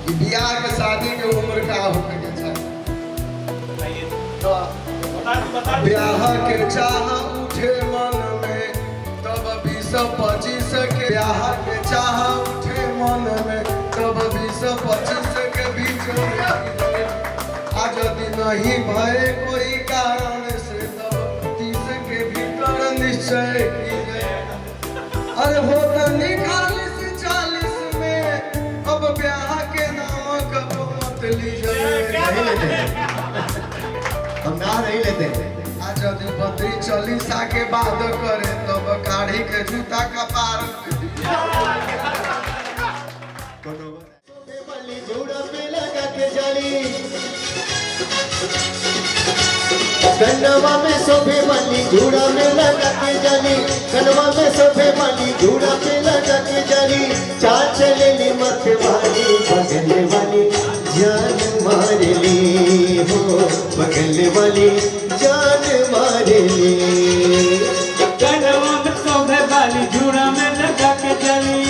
[SPEAKER 5] कि बियाह के शादी के उम्र का होके के चाहिए। तो ब्याह के चाह उठे मन में तब 20-25 के, ब्याह के चाह उठे मन में तब 20-25 के बीच में, आज यदि नहीं भय कोई कारण से तब जय की जय। अरे होता नहीं 40 में अब ब्याह के नाम कब मत लीजिए।
[SPEAKER 1] नहीं लेते हैं। हम ना नहीं लेते हैं।
[SPEAKER 5] आज यदि बद्री 40 के बाद करे तब काढ़ी के जूता का पार
[SPEAKER 1] वाली जोड़ा पे लगा के जाली, कन्नवा में शोभे वाली जोड़ा में लगा के जाली, कन्नवा में शोभे वाली जोड़ा पे लगा के जाली, चाल चलेली मत वाली बगल वाली जान मार ली हो, बगल वाली जान मार ली।
[SPEAKER 6] कनवा में शोभे वाली जूड़ा में लगा के जली,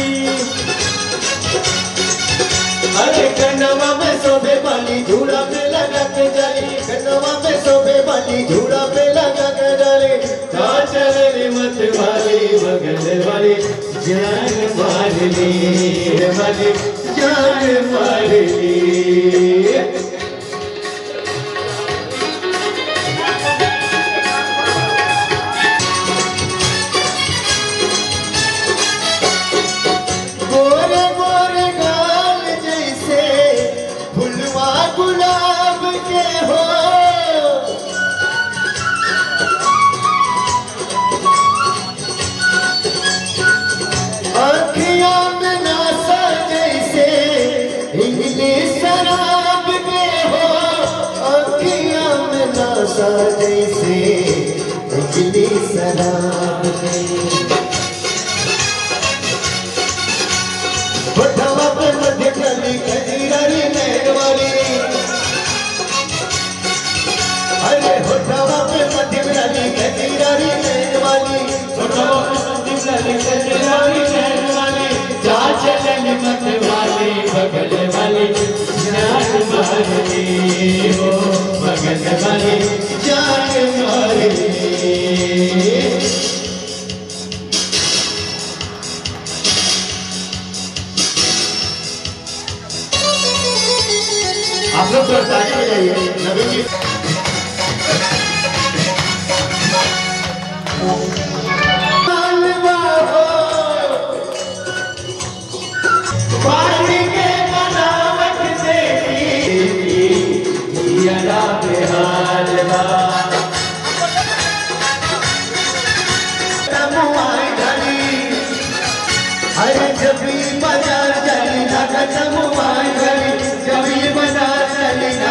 [SPEAKER 1] अरे कन्नवा में शोभे वाली झूड़ा पे लगा के जाली, कन्नवा में शोभे वाली झूड़ा पे लगा के जाली, चाल चलेली मत वाली बगल वाली जान मार ली, वाली जान मार ली। गोरे गोरे गाल जैसे फुलवा गुलाब के हो, आँखियाँ में नशा जैसे इंग्लिश शराब के हो, आँखियाँ में नशा जैसे इंग्लिश शराब के। होठवा पे मध्य कली कजीरारी नैन वाली, अरे होठवा पे मध्य कली कजीरारी नैन वाली,
[SPEAKER 6] होठवा पे मध्य कली कजीरारी नैन वाली, चाल चलेली मत वाली बगल वाली जान मार ली हो, बगल वाली
[SPEAKER 1] जान मार ली। आप लोग थोड़ा ताली बजाइए नवीन जी।
[SPEAKER 6] पानी के बनावट से जिया बेहाल बा,
[SPEAKER 1] तमुआई धनी, अरे जब भी बाजार चली ना तमुआई धनी, जब भी बाजार चली ना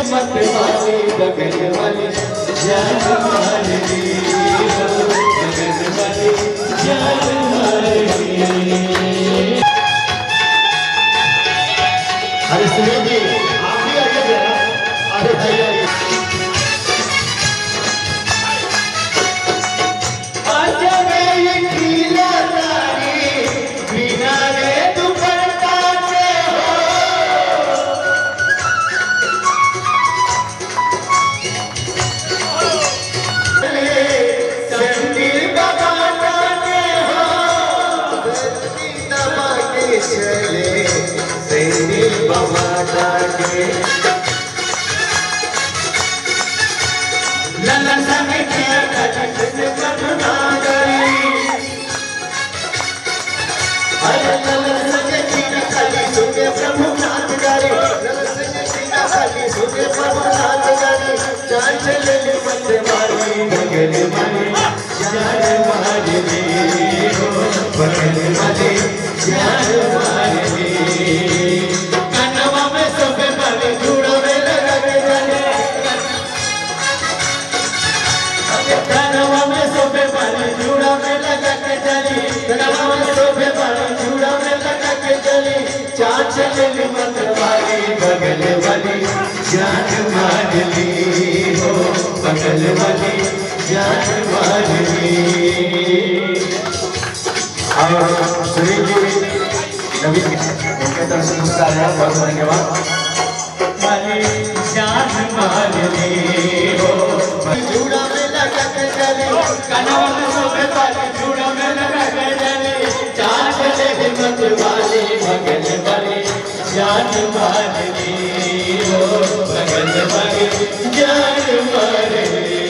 [SPEAKER 6] मत वाली बगल वाली जान मार ली हो, बगल वाली जान मार ली।
[SPEAKER 1] अरे सुनिए जी, आप भी आइए जरा। अरे भैया बगल वाली जान मार ली हो, बगल वाली जान मार ली। और सुनील जी नवीन उनके तरफ से मुस्कुरा रहे हैं, बहुत धन्यवाद।
[SPEAKER 6] वाली जान मार ली हो,
[SPEAKER 1] जूड़ा में लगा के चले,
[SPEAKER 6] कनवा में शोभे वाली जूड़ा में लगा के चले,
[SPEAKER 1] चाल चले हिम्मत वाली
[SPEAKER 6] बगल वाली जान मार ली हो, बगल वाली
[SPEAKER 1] जान मार ली।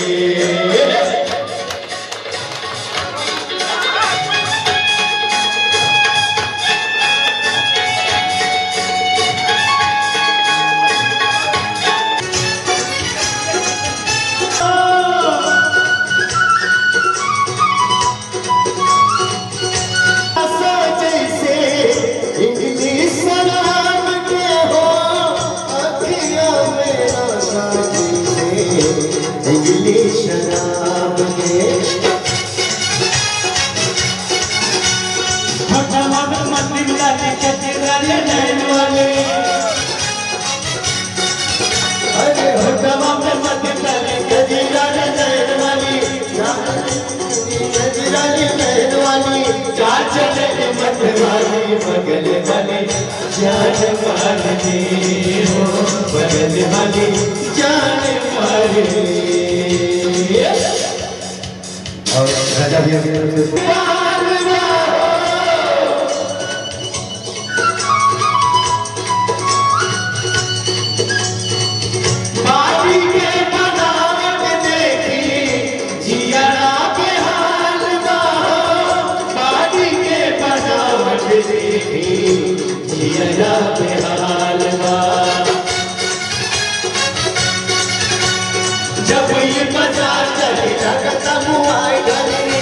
[SPEAKER 1] और राजा भैया की तरफ से
[SPEAKER 6] जब ये बाजार चले लगता मुआई गली,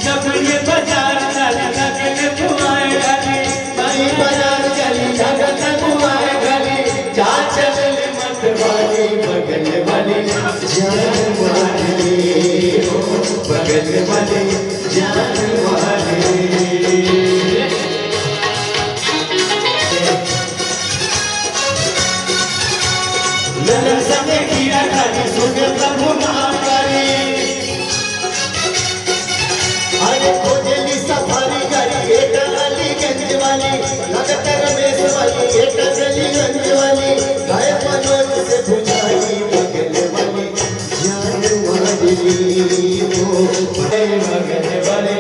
[SPEAKER 6] जब ये बाजार चले लगता मुआई गली, वही बाजार चली लगता मुआई गली, जा चले मत वाली बगल वाली जान वाली, हो बगल वाली जान वाली। ललन संगे कीड़ा खाली सुने प्रभु नाम करी, अरे खोजेली सफारी गाड़ी एक अलीगंज वाली, लगता रमेश वाली एक अलीगंज वाली, गाय मनोज से बुझाई बगल वाली जान वाली, हो बगल वाली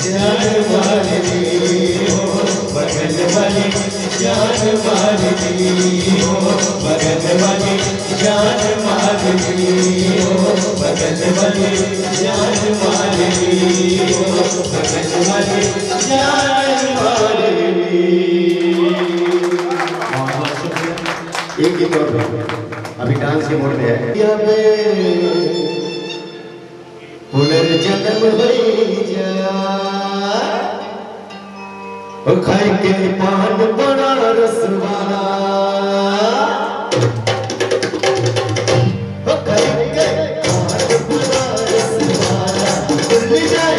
[SPEAKER 6] जान वाली, हो बगल वाली जान वाली, हो बगल वाली जान वाली, हो बगल वाली जान वाली, हो बगल वाली जान वाली।
[SPEAKER 1] एक गीत और अभी डांस के मोड में है। पुनर्जन्म होई जा, खाई के पान बड़ा रसवाला, खाई के पान बड़ा रसवाला, खुल जाए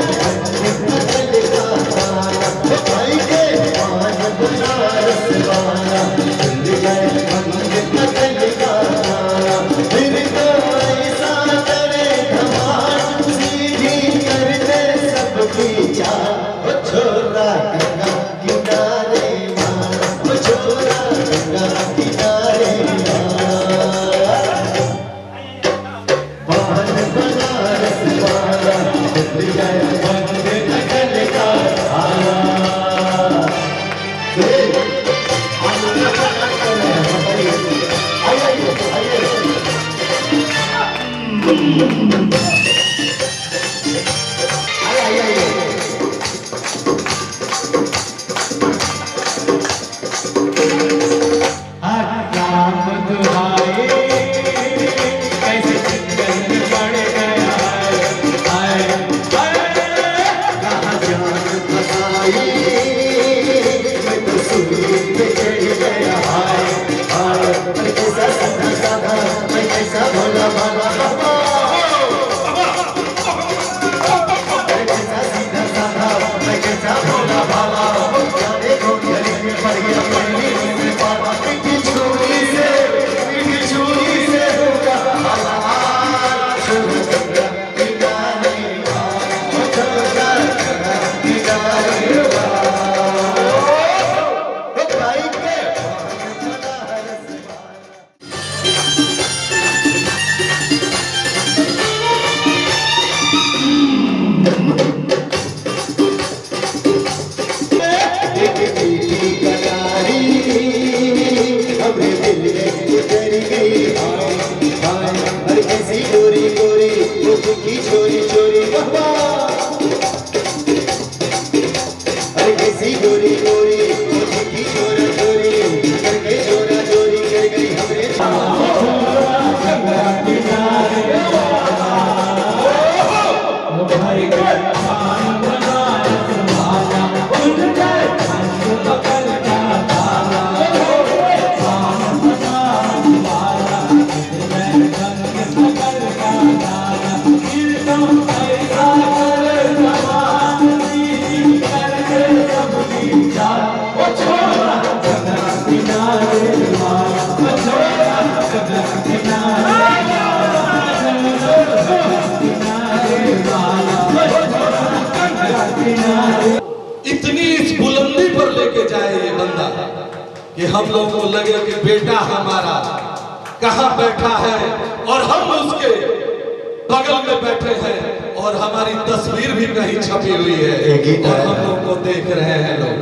[SPEAKER 1] बगल का ताला, खाई के पान बड़ा रसवाला, खुल जाए बगल का ताला, फिर तो ऐसा करे धमाल, सीधी कर दे सबकी चाल, छोरा गंगा किनारे मारा, छोरा गंगा किनारे मारा, पान बनारस वाला खुल जाए बगल का ताला।
[SPEAKER 5] इतनी इस बुलंदी पर लेके जाए ये बंदा कि हम लोगों को लगे कि बेटा हमारा कहाँ बैठा है और हम उसके
[SPEAKER 7] बगल में बैठे हैं और हमारी तस्वीर भी कहीं छपी हुई
[SPEAKER 1] एक गीत
[SPEAKER 7] है
[SPEAKER 1] है।
[SPEAKER 7] और हम लोग को देख रहे हैं लोग।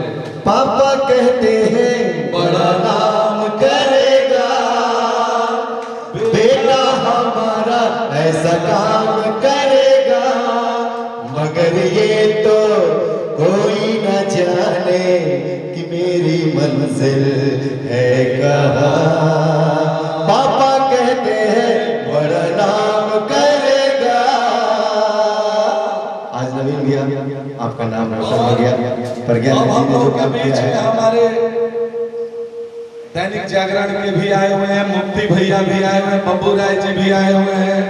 [SPEAKER 1] पापा कहते हैं बड़ा नाम करेगा, बेटा हमारा ऐसा काम करेगा, मगर ये तो कोई न जाने कि मेरी मंजिल है कहाँ। पापा कहते हैं बड़ा नाम करेगा। आज नवीन भैया आपका नाम रोशन हो गया, प्रज्ञा
[SPEAKER 7] अब
[SPEAKER 1] जी
[SPEAKER 7] हम
[SPEAKER 1] ने जो
[SPEAKER 7] लोग के
[SPEAKER 1] काम
[SPEAKER 7] बीच
[SPEAKER 1] किया
[SPEAKER 7] में
[SPEAKER 1] है।
[SPEAKER 7] हमारे दैनिक जागरण के भी आए हुए हैं, मुफ्ती भैया भी आए हुए हैं, बब्बू राय जी भी आए हुए हैं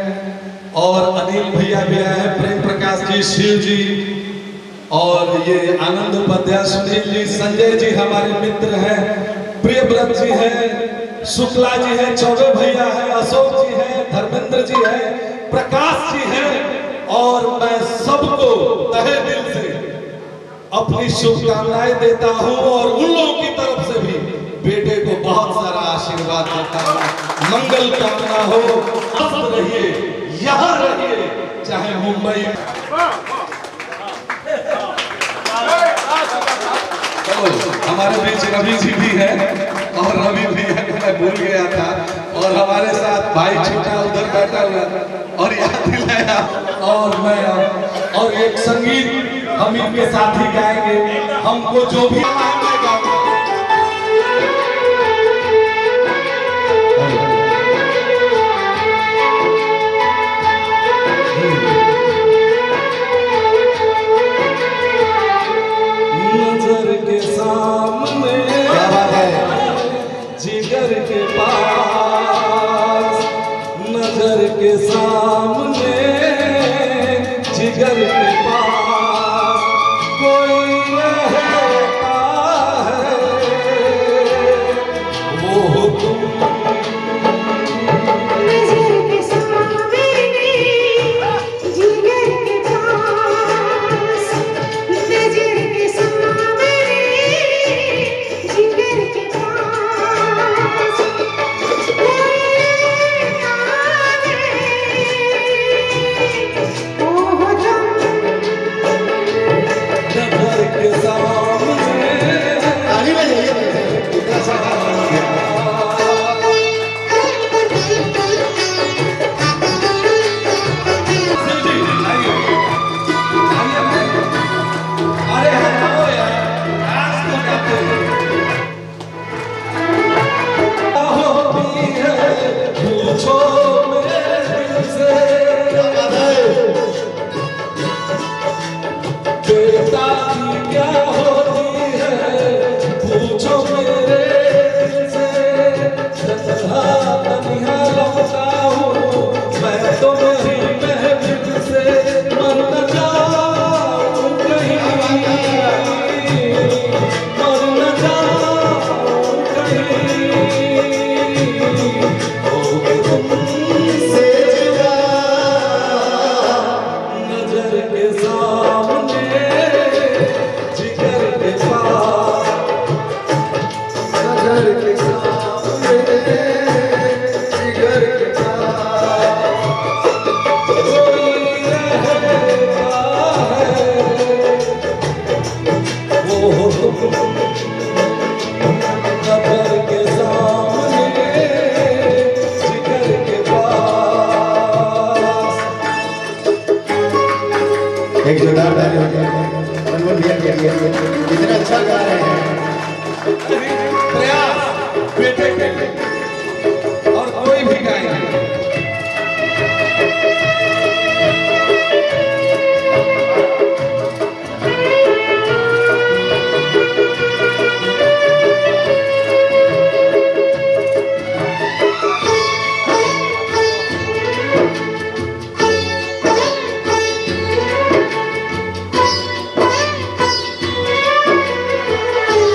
[SPEAKER 7] और अनिल भैया भी आए हैं, प्रेम प्रकाश जी, शिव जी और ये आनंद उपाध्याय, सुनील जी, संजय जी हमारे मित्र हैं, प्रियव्रत जी हैं, शुक्ला जी हैं, चौबे भैया हैं, अशोक जी हैं, धर्मेंद्र जी हैं, प्रकाश जी हैं और मैं सबको तहे दिल से अपनी शुभकामनाएं देता हूं और उन लोगों की तरफ से भी बेटे को बहुत सारा आशीर्वाद देता हूं। मंगल कामना हो, मस्त रहिए, यहाँ रहिए, चाहे मुंबई। तो हमारे बीच रवि जी भी है और रवि भैया को मैं भूल गया था और हमारे साथ भाई छोटा उधर बैठा हुआ और याद दिलाया और मैं और एक संगीत हम इनके साथ ही गाएंगे। हमको जो भी मैं गाऊंगा। नजर के सामने
[SPEAKER 1] क्या बात है।
[SPEAKER 7] जिगर के पास, नजर के सामने जिगर के पास कोई रहता है, वो हो तुम।
[SPEAKER 3] नजर के सामने जिगर के पास, नजर के सामने जिगर के पास कोई रहता है, ओह तुम।
[SPEAKER 7] नजर के सामने
[SPEAKER 1] ताली बजाइए, कितना अच्छा गाना है। एक जोरदार ताली हो जाए मनमोहन भैया के लिए, इतना अच्छा गा रहे हैं।
[SPEAKER 7] प्रयास बेटे के लिए और कोई भी गाएंगे।
[SPEAKER 3] नजर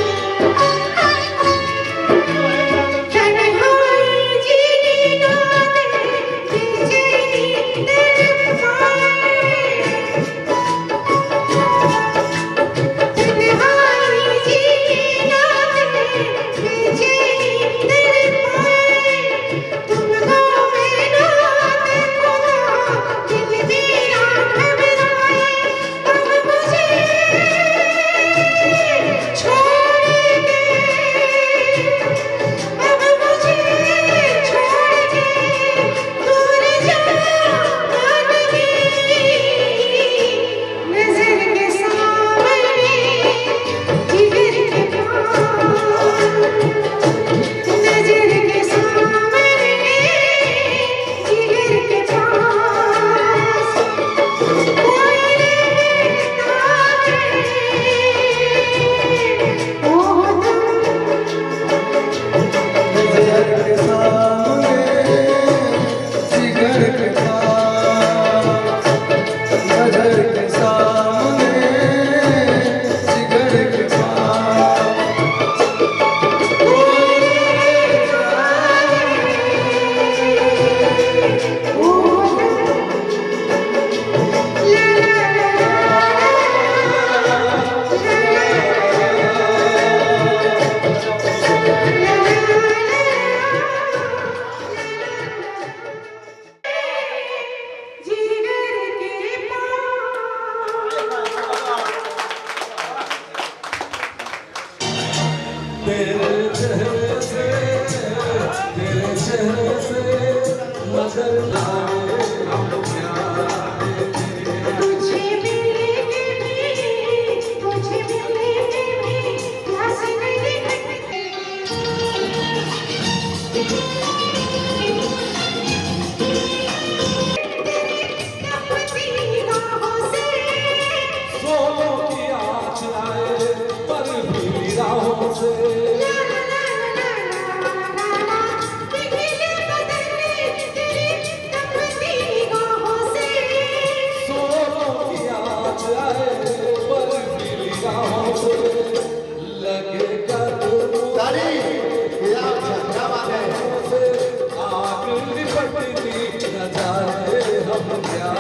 [SPEAKER 7] नजारे हम क्या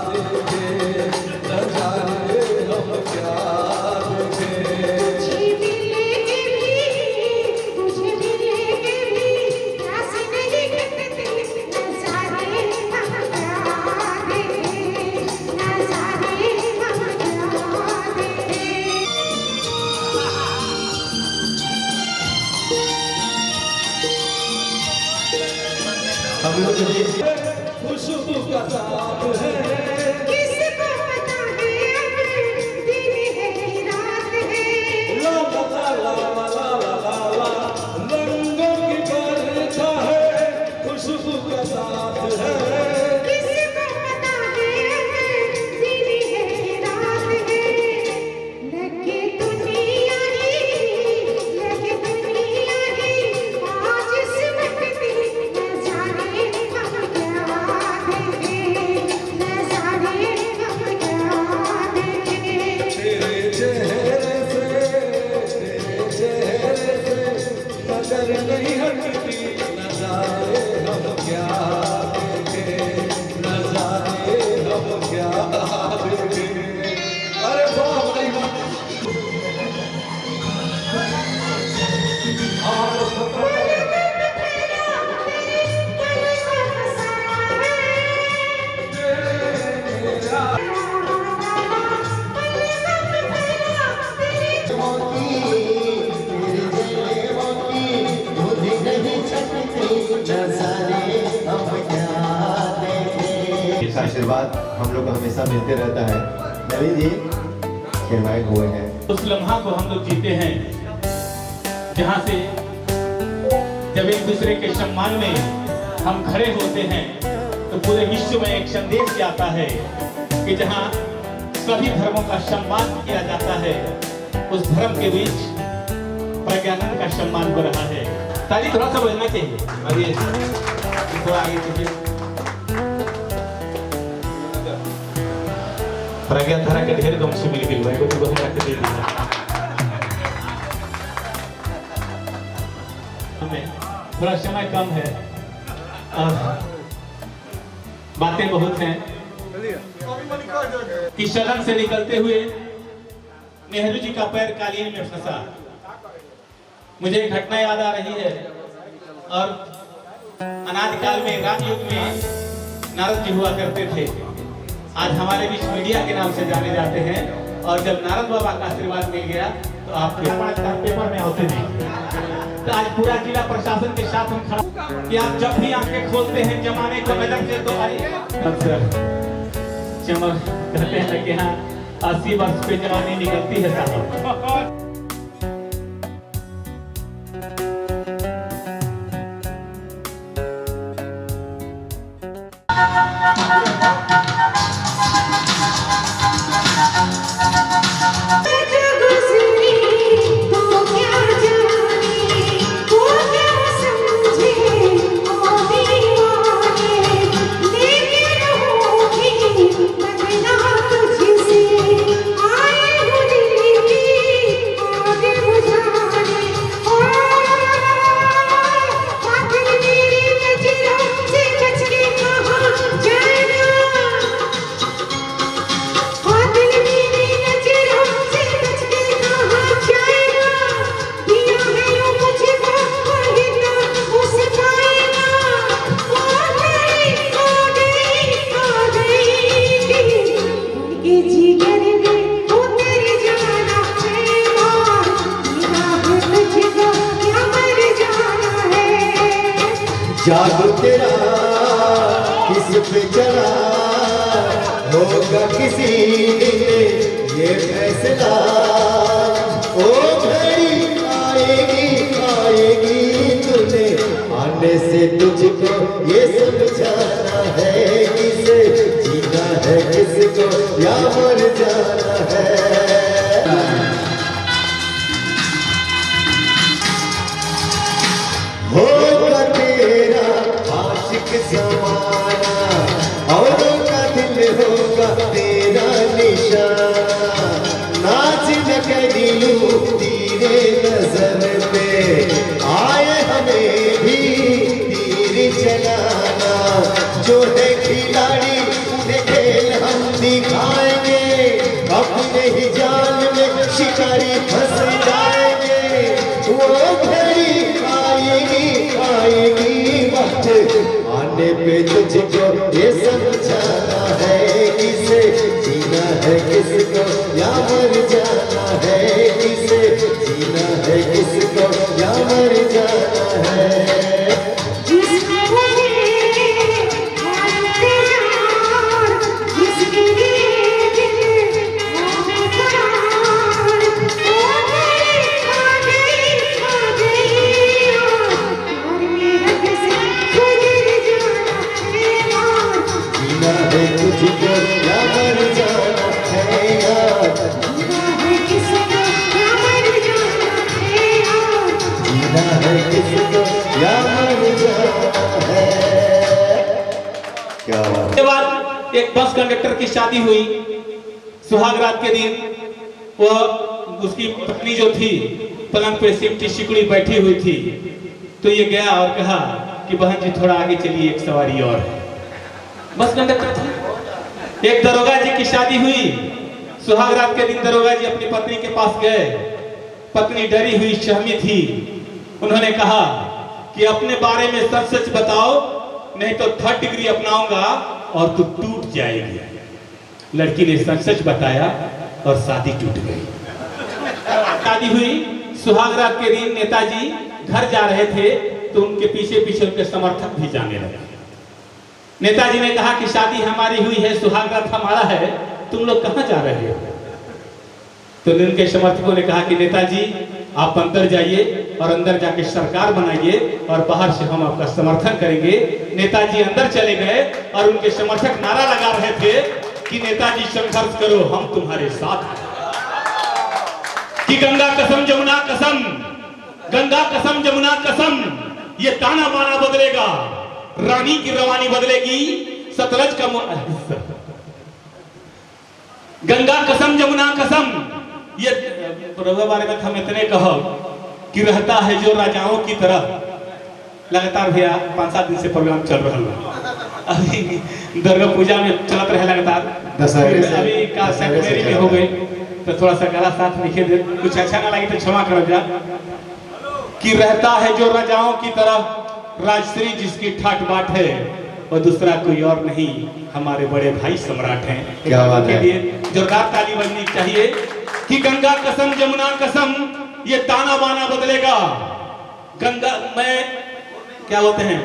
[SPEAKER 7] देखें, नजारे हम क्या देखें।
[SPEAKER 3] तुझे मिलेंगे भी, तुझे मिलेंगे भी, प्यास नहीं मिटती, नज़ारे हम क्या देखें, नज़ारे हम क्या देखें।
[SPEAKER 1] हम लोग ये
[SPEAKER 7] खुशबू का साथ है,
[SPEAKER 3] किसको पता है अब दिन है कि रात है।
[SPEAKER 7] ला ला ला ला ला ला ला ला, रंगों की बरखा है, खुशबू का साथ है।
[SPEAKER 3] किसको पता है अब दिन है कि रात है। लगे दुनिया ही आज सिमटती, नज़ारे हम क्या देखें, नज़ारे हम क्या देखें।
[SPEAKER 7] तेरे चेहरे से नजर नहीं हटती, नजारे हम क्या देखें, नजारे हम क्या देखें। अरे बाप रे बाप।
[SPEAKER 1] आशीर्वाद हम लोग को हमेशा मिलते रहता है। नवीन जी खेलवाए हुए हैं।
[SPEAKER 2] उस लम्हा को हम लोग जीते हैं जहाँ से जब एक दूसरे के सम्मान में हम खड़े होते हैं तो पूरे विश्व में एक संदेश जाता है कि जहाँ सभी धर्मों का सम्मान किया जाता है, उस धर्म के बीच प्रज्ञानंद का सम्मान हो रहा है। ताली थोड़ा सा बोलना चाहिए। अभी थोड़ा आगे पीछे। प्रज्ञा धारा के ढेर गम से मिल गई को तो बहुत रख दे दिया। हमें थोड़ा समय कम है और बातें बहुत हैं कि सदन से निकलते हुए नेहरू जी का पैर कालीन में फंसा। मुझे एक घटना याद आ रही है और अनादिकाल में रामयुग में नारद जी हुआ करते थे। आज हमारे बीच मीडिया के नाम से जाने जाते हैं और जब नारद बाबा का आशीर्वाद मिल गया तो आप पेपर में होते नहीं। तो आज पूरा जिला प्रशासन के साथ हम खड़ा कि आप जब भी आंखें खोलते हैं जमाने को नजर से तो चमक कहते हैं कि हाँ 80 वर्ष पे जवानी निकलती है साहब।
[SPEAKER 3] जो गुज़री वो क्या जाने, वो क्या समझे वो दीवाने, लेके रहूँगी बदला तुझसे, आए हो दिल की आग बुझाने। ओ कातिल मेरी नज़रों से बच के कहाँ जाना, कातिल मेरी नज़रों से बच के कहाँ जाएगा, दिया है यो मुझको वरना उसे पाएगा। आ गई उनके जिगर में वो तेरे जाना है, निगाह तुझको क्या मर जाना है।
[SPEAKER 1] जादू तेरा किस पे चला होगा किसी दिन ये फैसला। ओ घड़ी आएगी आएगी तूने आने से तुझको ये समझाना है, किसे जीना है किसको या मर जाना है। होगा तेरा आशिक जमाना औरों का दिल होगा तेरा निशाना। नाच न करियूं तेरे नजर पे आए हमें भी तीर चलाना, जो है खिला खिलाड़ी उन्हें खेल हम दिखाएंगे, अपने ही जाल में शिकारी फंस जाएंगे। वो घड़ी आएगी आएगी वक्त आने पे तुझको ये समझाना है, किसे जीना है किसको या मर जाना है, किसे जीना है किसको या मर जाना है।
[SPEAKER 3] जिसको मुझे मानते यार, जिसके लिए दिल होवे करार, ओ मेरी आ गई यार, और मेरा किसे गुजर जाना है यार।
[SPEAKER 1] जीना है तुझको या मर जाना है यार,
[SPEAKER 3] जीना है किसको या मर जाना है यार।
[SPEAKER 1] जीना है किसको या मर जाना है। क्या बात
[SPEAKER 2] उसके बाद एक बस कंडक्टर की शादी हुई। सुहाग रात के दिन वो उसकी पत्नी जो थी पलंग पे सिमटी सिकुड़ी बैठी हुई थी, तो ये गया और कहा कि बहन जी थोड़ा आगे चलिए, एक सवारी और है। बस कंडक्टर था। एक दरोगा जी की शादी हुई। सुहाग रात के दिन दरोगा जी अपनी पत्नी के पास गए। पत्नी डरी हुई सहमी थी। उन्होंने कहा कि अपने बारे में सच सच बताओ, नहीं तो 3rd डिग्री अपनाऊंगा और तू टूट जाएगी। लड़की ने सच सच बताया और शादी टूट गई। शादी हुई। सुहाग रात के दिन नेताजी घर जा रहे थे तो उनके पीछे पीछे उनके समर्थक भी जाने लगे। नेताजी ने कहा कि शादी हमारी हुई है, सुहाग रात हमारा है, तुम लोग कहां जा रहे हो? तो उनके समर्थकों ने कहा कि नेताजी आप अंदर जाइए और अंदर जाके सरकार बनाइए और बाहर से हम आपका समर्थन करेंगे। नेताजी अंदर चले गए और उनके समर्थक नारा लगा रहे थे कि नेताजी संघर्ष करो, हम तुम्हारे साथ हैं। कि गंगा कसम जमुना कसम, गंगा कसम जमुना कसम, ये ताना बाना बदलेगा, रानी की रवानी बदलेगी, सतलज का गंगा कसम जमुना कसम। ये बारे में हम इतने कहो कि रहता है जो राजाओं की तरह। लगातार भैया 5-7 दिन से प्रोग्राम चल रहा है। अभी दुर्गा पूजा में चलत रहे लगातार, अभी का सेक्रेटरी में हो गई तो थोड़ा सा गला साथ लिखे दे, कुछ अच्छा ना लगे तो क्षमा कर जा। कि रहता है जो राजाओं की तरह, राजश्री जिसकी ठाट बाट है, और दूसरा कोई और नहीं, हमारे बड़े भाई सम्राट हैं।
[SPEAKER 1] क्या बात है।
[SPEAKER 2] के लिए जोरदार ताली बजनी चाहिए। कि गंगा कसम जमुना कसम, ये ताना बाना बदलेगा। गंगा मैं क्या बोलते हैं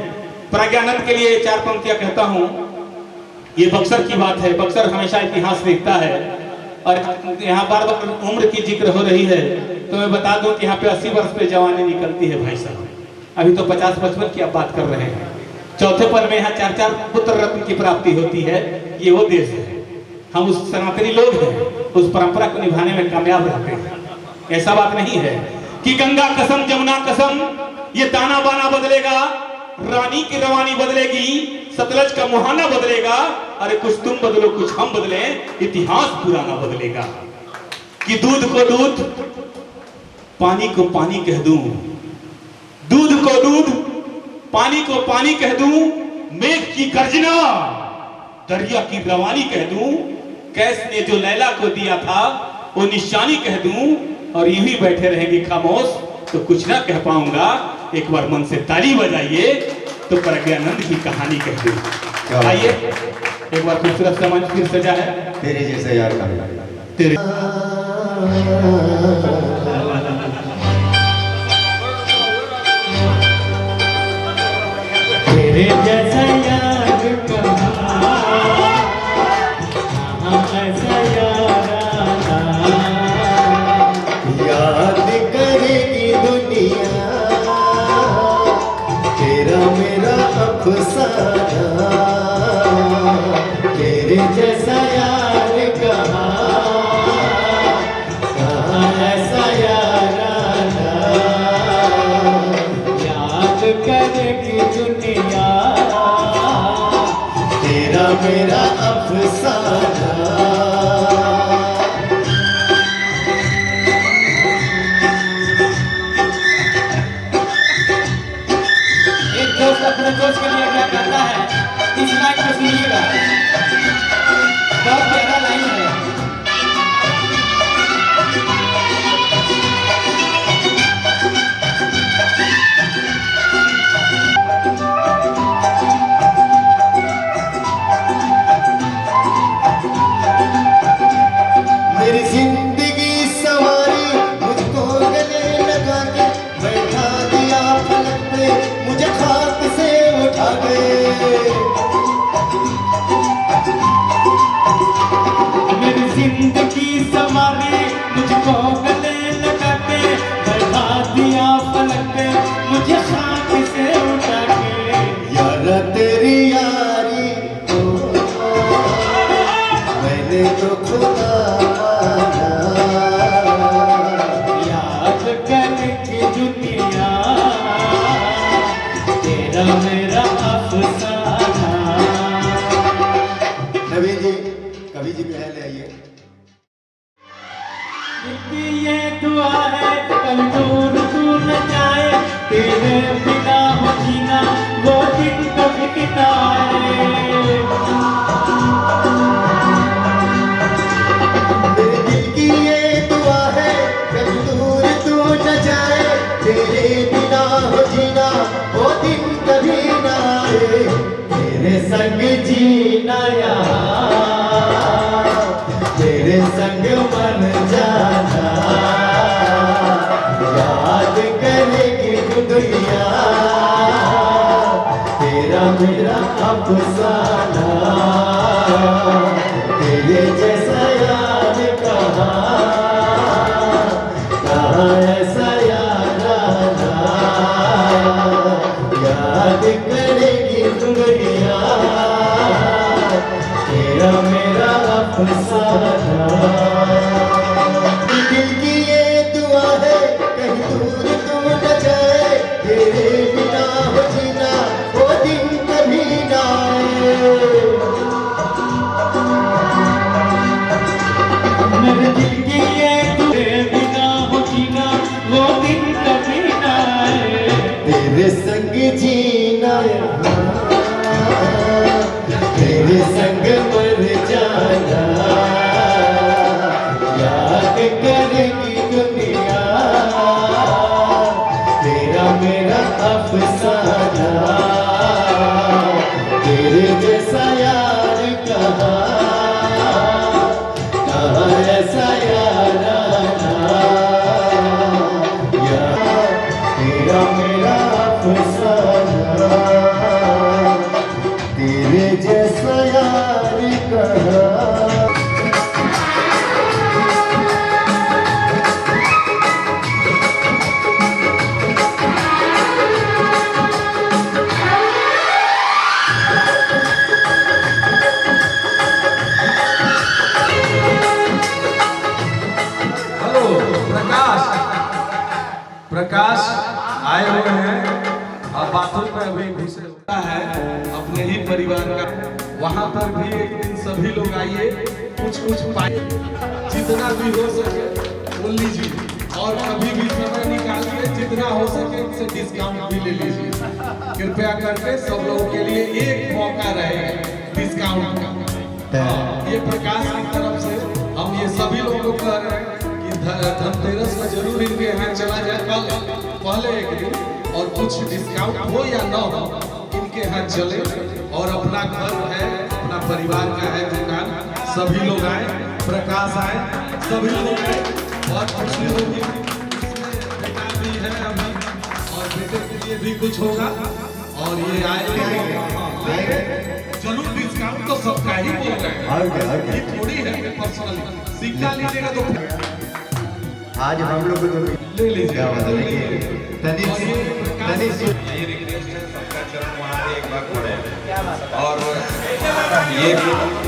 [SPEAKER 2] प्रज्ञानंद के लिए 4 पंक्तियां कहता हूं। ये बक्सर की बात है। बक्सर हमेशा इतिहास लिखता है और यहाँ बार बार उम्र की जिक्र हो रही है, तो मैं बता दूं कि यहाँ पे 80 वर्ष पे जवानी निकलती है भाई साहब। अभी तो 50-55 की आप बात कर रहे हैं। चौथे पद में यहाँ 4-4 पुत्र रत्न की प्राप्ति होती है। ये वो देश है, हम उस सनातनी लोग हैं, उस परंपरा को निभाने में कामयाब रहते हैं। ऐसा बात नहीं है कि गंगा कसम जमुना कसम, ये ताना बाना बदलेगा, रानी की रवानी बदलेगी, सतलज का मुहाना बदलेगा। अरे कुछ तुम बदलो कुछ हम बदले, इतिहास पुराना बदलेगा। कि दूध को दूध, पानी को पानी कह दूं, दूध को दूध, पानी को पानी कह दूं, मेघ की गर्जना, दरिया की रवानी कह दूं, कैस ने जो लैला को दिया था वो निशानी कह दूं, और यूं ही बैठे रहेंगे खामोश तो कुछ ना कह पाऊंगा। एक बार मन से ताली बजाइए तो प्रज्ञानंद की कहानी कह दूं। आइए एक बार खूबसूरत सा मंच फिर सजा है।
[SPEAKER 1] तेरे जैसे यार का
[SPEAKER 2] तेरे
[SPEAKER 6] तेरे जैसा यार कहाँ, ऐसा यार आता।
[SPEAKER 1] याद करेगी दुनिया तेरा मेरा अफसाना, तेरे
[SPEAKER 6] जैसा यार कहाँ, ऐसा यार आता। याद करेगी दुनिया
[SPEAKER 1] तेरा मेरा अफसाना।
[SPEAKER 6] एक दोस्त अपने दोस्त के लिए क्या कहता है, इस लाइन को सुनिएगा। जिंदगी संवारी मुझको गले लगा के बढ़ा दिया फलक मुझे खाक से उठा के
[SPEAKER 1] यार तेरी यारी को मैंने तो खुदा माना।
[SPEAKER 6] याद करके दुनिया तेरा मेरा अफसाना।
[SPEAKER 1] कवि जी पहले आइए।
[SPEAKER 6] ये दुआ है कभी दूर तू न जाए तेरे बिना हो जीना वो दिन कभी न आए।
[SPEAKER 1] मेरे दिल की ये दुआ है कभी दूर तू न जाए तेरे बिना हो जीना वो दिन कभी ना आए। तेरे संग जीना यहाँ तेरे संग मर जाना याद करेगी दुनिया तेरा मेरा अफसाना। तेरे जैसा यार कहाँ ऐसा यार आना याद करेगी दुनिया तेरा मेरा अफसाना। दिल की ये दुआ है कहीं दूर तू न जाए तेरे बिना हो जीना वो दिन कभी ना आए।
[SPEAKER 6] मेरे दिल की ये तेरे बिना हो जीना वो दिन कभी न आए।
[SPEAKER 1] तेरे संग जीना तेरे संग मर जाना याद करेगी दुनिया तेरा मेरा अफसाना। तेरे जैसा यार कहाँ ऐसा यार आना यार तेरा मेरा अफसाना। तेरे जैसा यार कहाँ।
[SPEAKER 7] हेलो प्रकाश आए हुए हैं और बाथरूम में अभी घुसे होता है अपने ही परिवार का। वहां पर भी एक दिन सभी लोग आइए कुछ पाइए जितना भी हो सके बोल लीजिए और कभी भी समय निकाल के जितना हो सके उससे डिस्काउंट भी ले लीजिए। कृपया करके सब लोगों के लिए एक मौका रहेगा डिस्काउंट का। ये प्रकाश की तरफ से हम ये सभी लोगों को कह रहे हैं कि धनतेरस में जरूर इनके यहाँ चला जाए कल पहले एक दिन और कुछ डिस्काउंट हो या न हो इनके यहाँ चले और अपना घर है अपना परिवार का है दुकान सभी लोग आए प्रकाश आए सभी लोग आए बहुत खुशी होगी। बेटा भी है अभी और बेटे के लिए भी कुछ होगा और ये आए जरूर डिस्काउंट तो सबका ही बोल रहे हैं ये थोड़ी है पर्सनली सिक्का लीजिएगा तो
[SPEAKER 1] आज हम लोग तो
[SPEAKER 7] ले लीजिए
[SPEAKER 8] ये रिक्वेस्ट है सबका चरण वहाँ पे एक बार पड़े और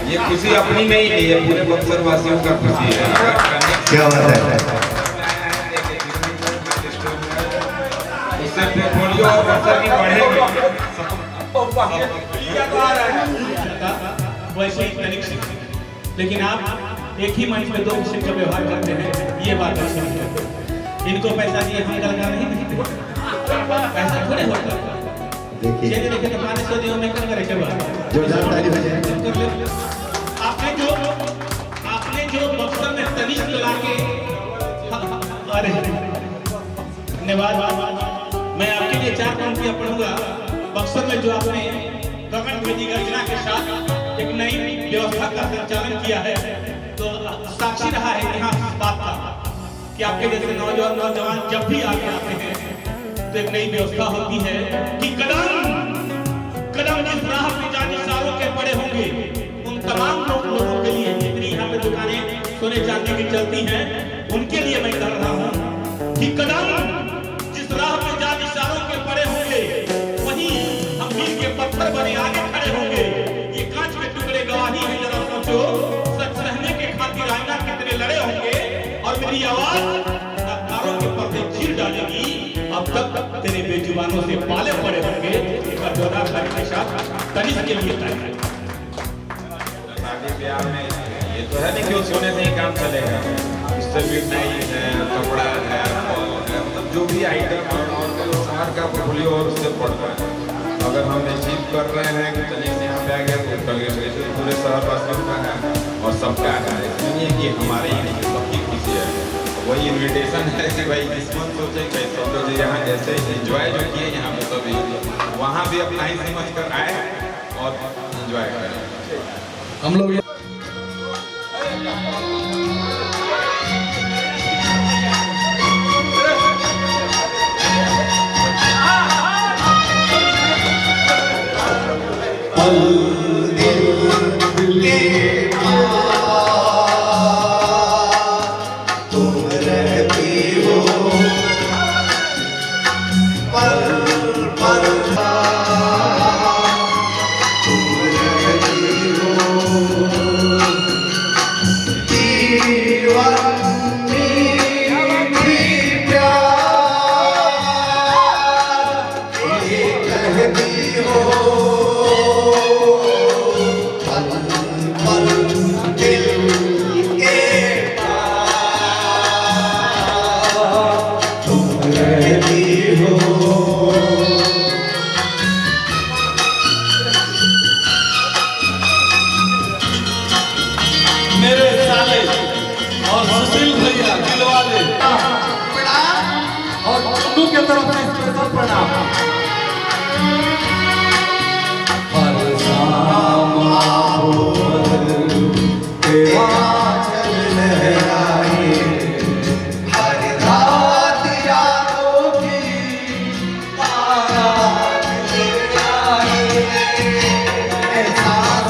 [SPEAKER 8] ये खुशी अपनी नहीं है ये पूरे बक्सर वासियों का खुशी है।
[SPEAKER 1] क्या बात है
[SPEAKER 8] उससे पोर्टफोलियो और बक्सर की बढ़ेगी।
[SPEAKER 2] वैसे ही कनेक्शन लेकिन आप एक ही मंच में दो विषय का व्यवहार करते हैं ये बात अच्छी नहीं है। इनको पैसा दिए हम कलाकार नहीं देते पैसा थोड़े होता है।
[SPEAKER 1] देखिए
[SPEAKER 2] देखिए तो 500 दिनों में कर करे क्या
[SPEAKER 1] जोरदार ताली बजाएं।
[SPEAKER 2] आपने जो बक्सर में तनिष्क लाके अरे धन्यवाद। मैं आपके लिए 4 पंक्तियां पढ़ूंगा। बक्सर में जो आपने गगन भेदी गर्जना के साथ एक नई व्यवस्था का संचालन किया है तो साक्षी रहा है यहाँ इस बात का कि आपके जैसे नौजवान जब भी आगे आते हैं तो एक नई व्यवस्था होती है कि कदम जिस राह पे जाने सालों के पड़े होंगे उन तमाम लोगों के लिए जितनी यहाँ पे दुकानें सोने चांदी की चलती हैं उनके लिए मैं कर रहा हूँ कि कदम जिस राह पे जान इशारों के पड़े होंगे वहीं हम मील के पत्थर बने आगे खड़े होंगे। ये कांच के टुकड़े गवाही है, जरा सोचो सच रहने के खातिर आईना कितने लड़े होंगे और मेरी आवाज तारों के पर्दे चीर डालेगी। अब तक तेरे बेजुबानों से पाले पड़े होंगे। एक बार जोरदार ताली के साथ तनिष्क के लिए ताली।
[SPEAKER 8] शादी ब्याह में ये तो है नहीं कि वो सोने से ही काम चलेगा, इससे भी नहीं है, कपड़ा है, मतलब जो भी आइटम और शहर का पोर्टफोलियो और उससे पड़ता है। अगर हम अचीव कर रहे हैं कि तनिक से यहाँ पे आ गया तो कल पूरे शहरवासियों का है और सबका है, इसलिए कि हमारे ही नहीं सबकी खुशी है। वही इन्विटेशन है कि भाई किस्मत सोचे कि सब लोग यहाँ जैसे एंजॉय जो किए यहाँ पे सभी वहाँ भी अपना ही समझ कर आए और एंजॉय करें।
[SPEAKER 7] हम लोग मेरे साले और सुशील भैया दिलवाले और टुन्नू के तरफ से स्पेशल प्रणाम। हर शाम आओ तेरा चल लहराए, हर रात यादों की बात जगाए, एहसास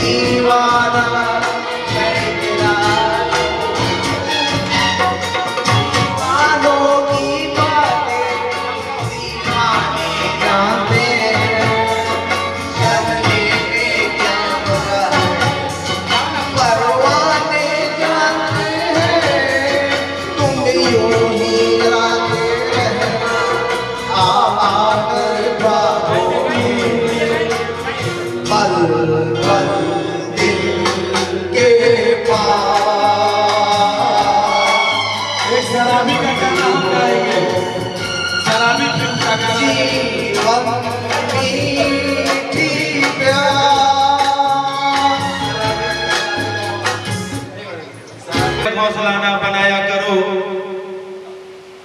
[SPEAKER 5] दीवाना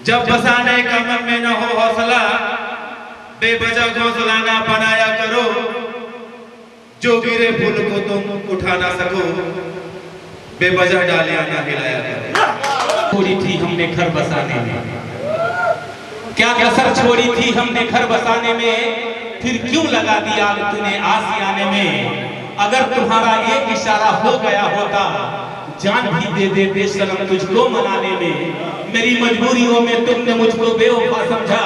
[SPEAKER 9] जब बसाने का मन में न हो हौसला, बेवजह घोंसला ना बनाया करो, जो गिरे फूल को तुम उठा ना सको, बेवजह डालियां ना हिलाया करो।
[SPEAKER 2] छोड़ी थी हमने घर बसाने में, क्या कसर छोड़ी थी हमने घर बसाने में, फिर क्यों लगा दिया तूने आसियाने में। अगर तुम्हारा एक इशारा हो गया होता, जान भी दे देते सनम तुझको मनाने में। मेरी मजबूरियों में तुमने मुझको बेवफा समझा,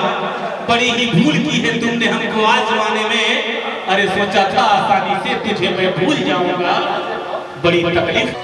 [SPEAKER 2] बड़ी ही भूल की है तुमने हमको आजमाने में। अरे सोचा था आसानी से तुझे मैं भूल जाऊंगा, बड़ी तकलीफ।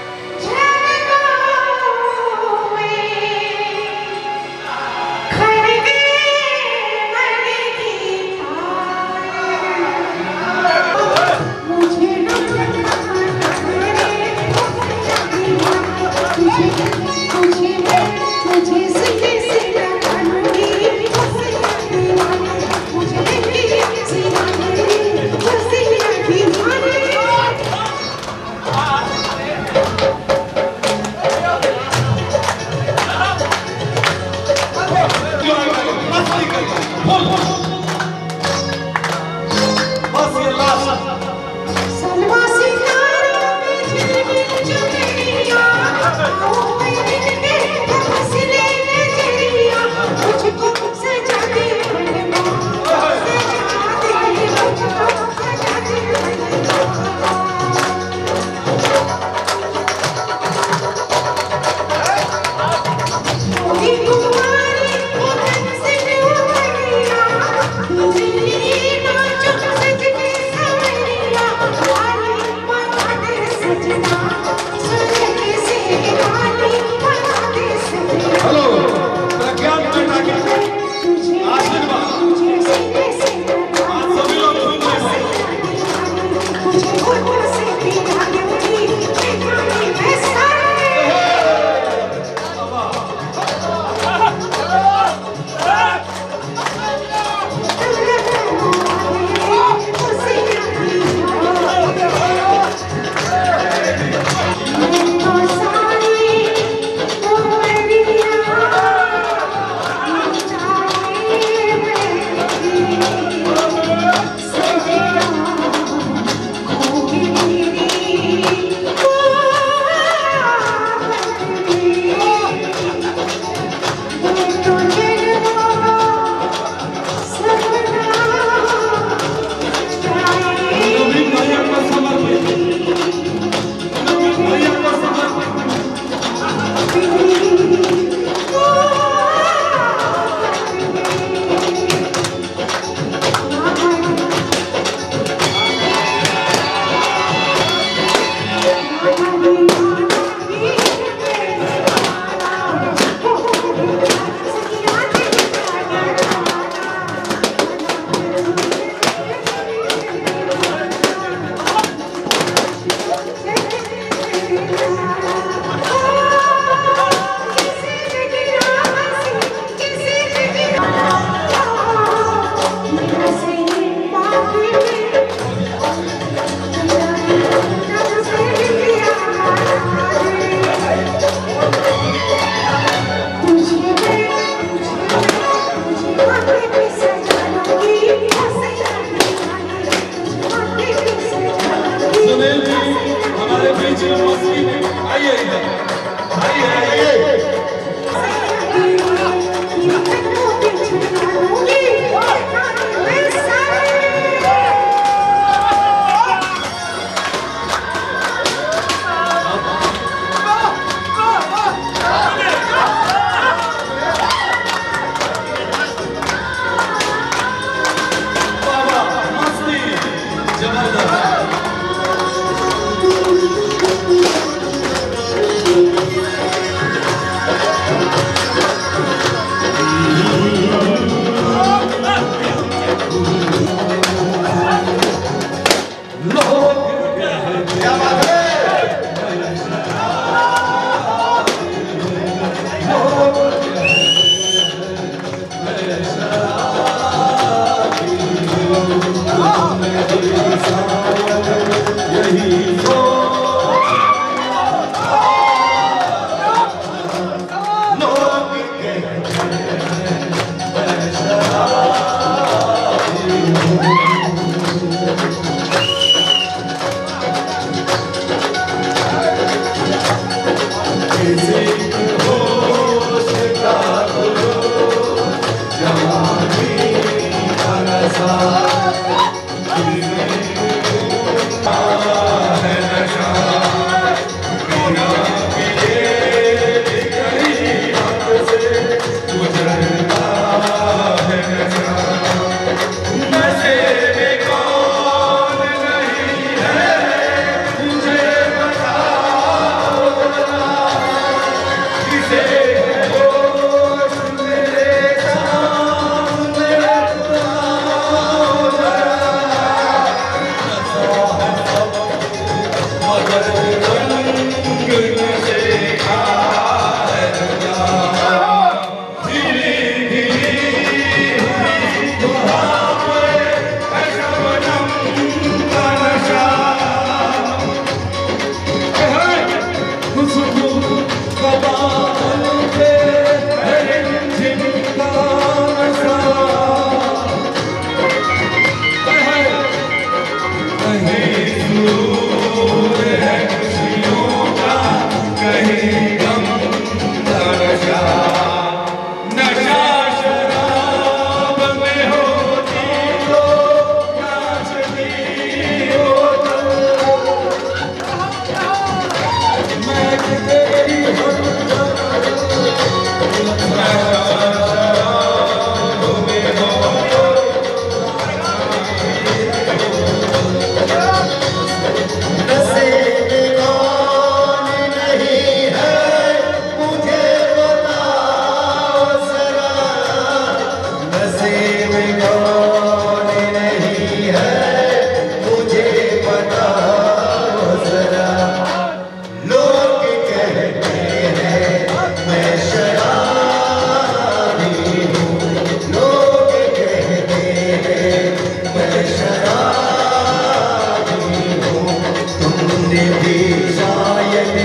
[SPEAKER 1] मैंने भी शायद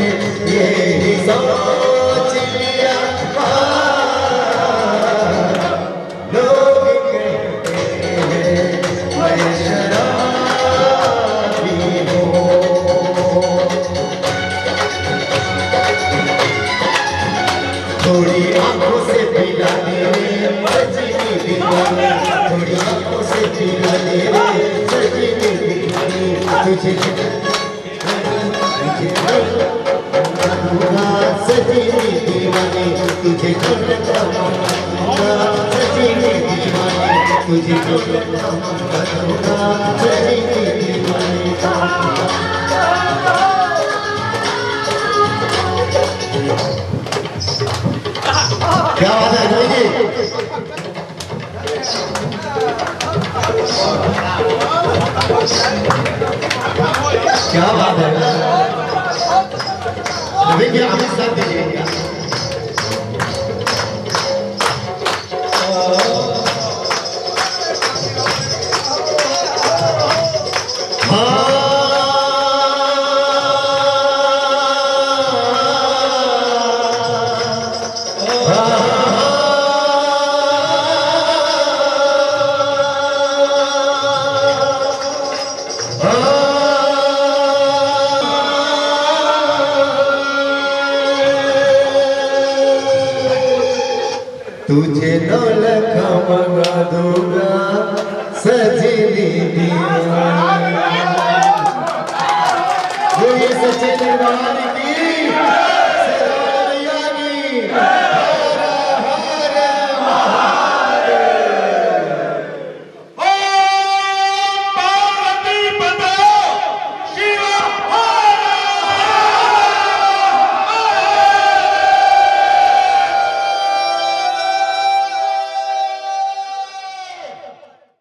[SPEAKER 1] यही सोच लिया, लोग कहते हैं मैं शराबी हूँ। थोड़ी आंखों से पिला दे सजनी दीवानी, थोड़ी आंखों से पिला दे सजनी दीवानी, तुझे सजनी दीवानी, तुझे सजनी दीवानी, तुझे सजनी दीवानी। क्या बात है रोहित जी? क्या बात है नवीन जी, आप साथ दीजिएगा। तुझे 9 लाख मंगा दूंगा सजनी दीवानी।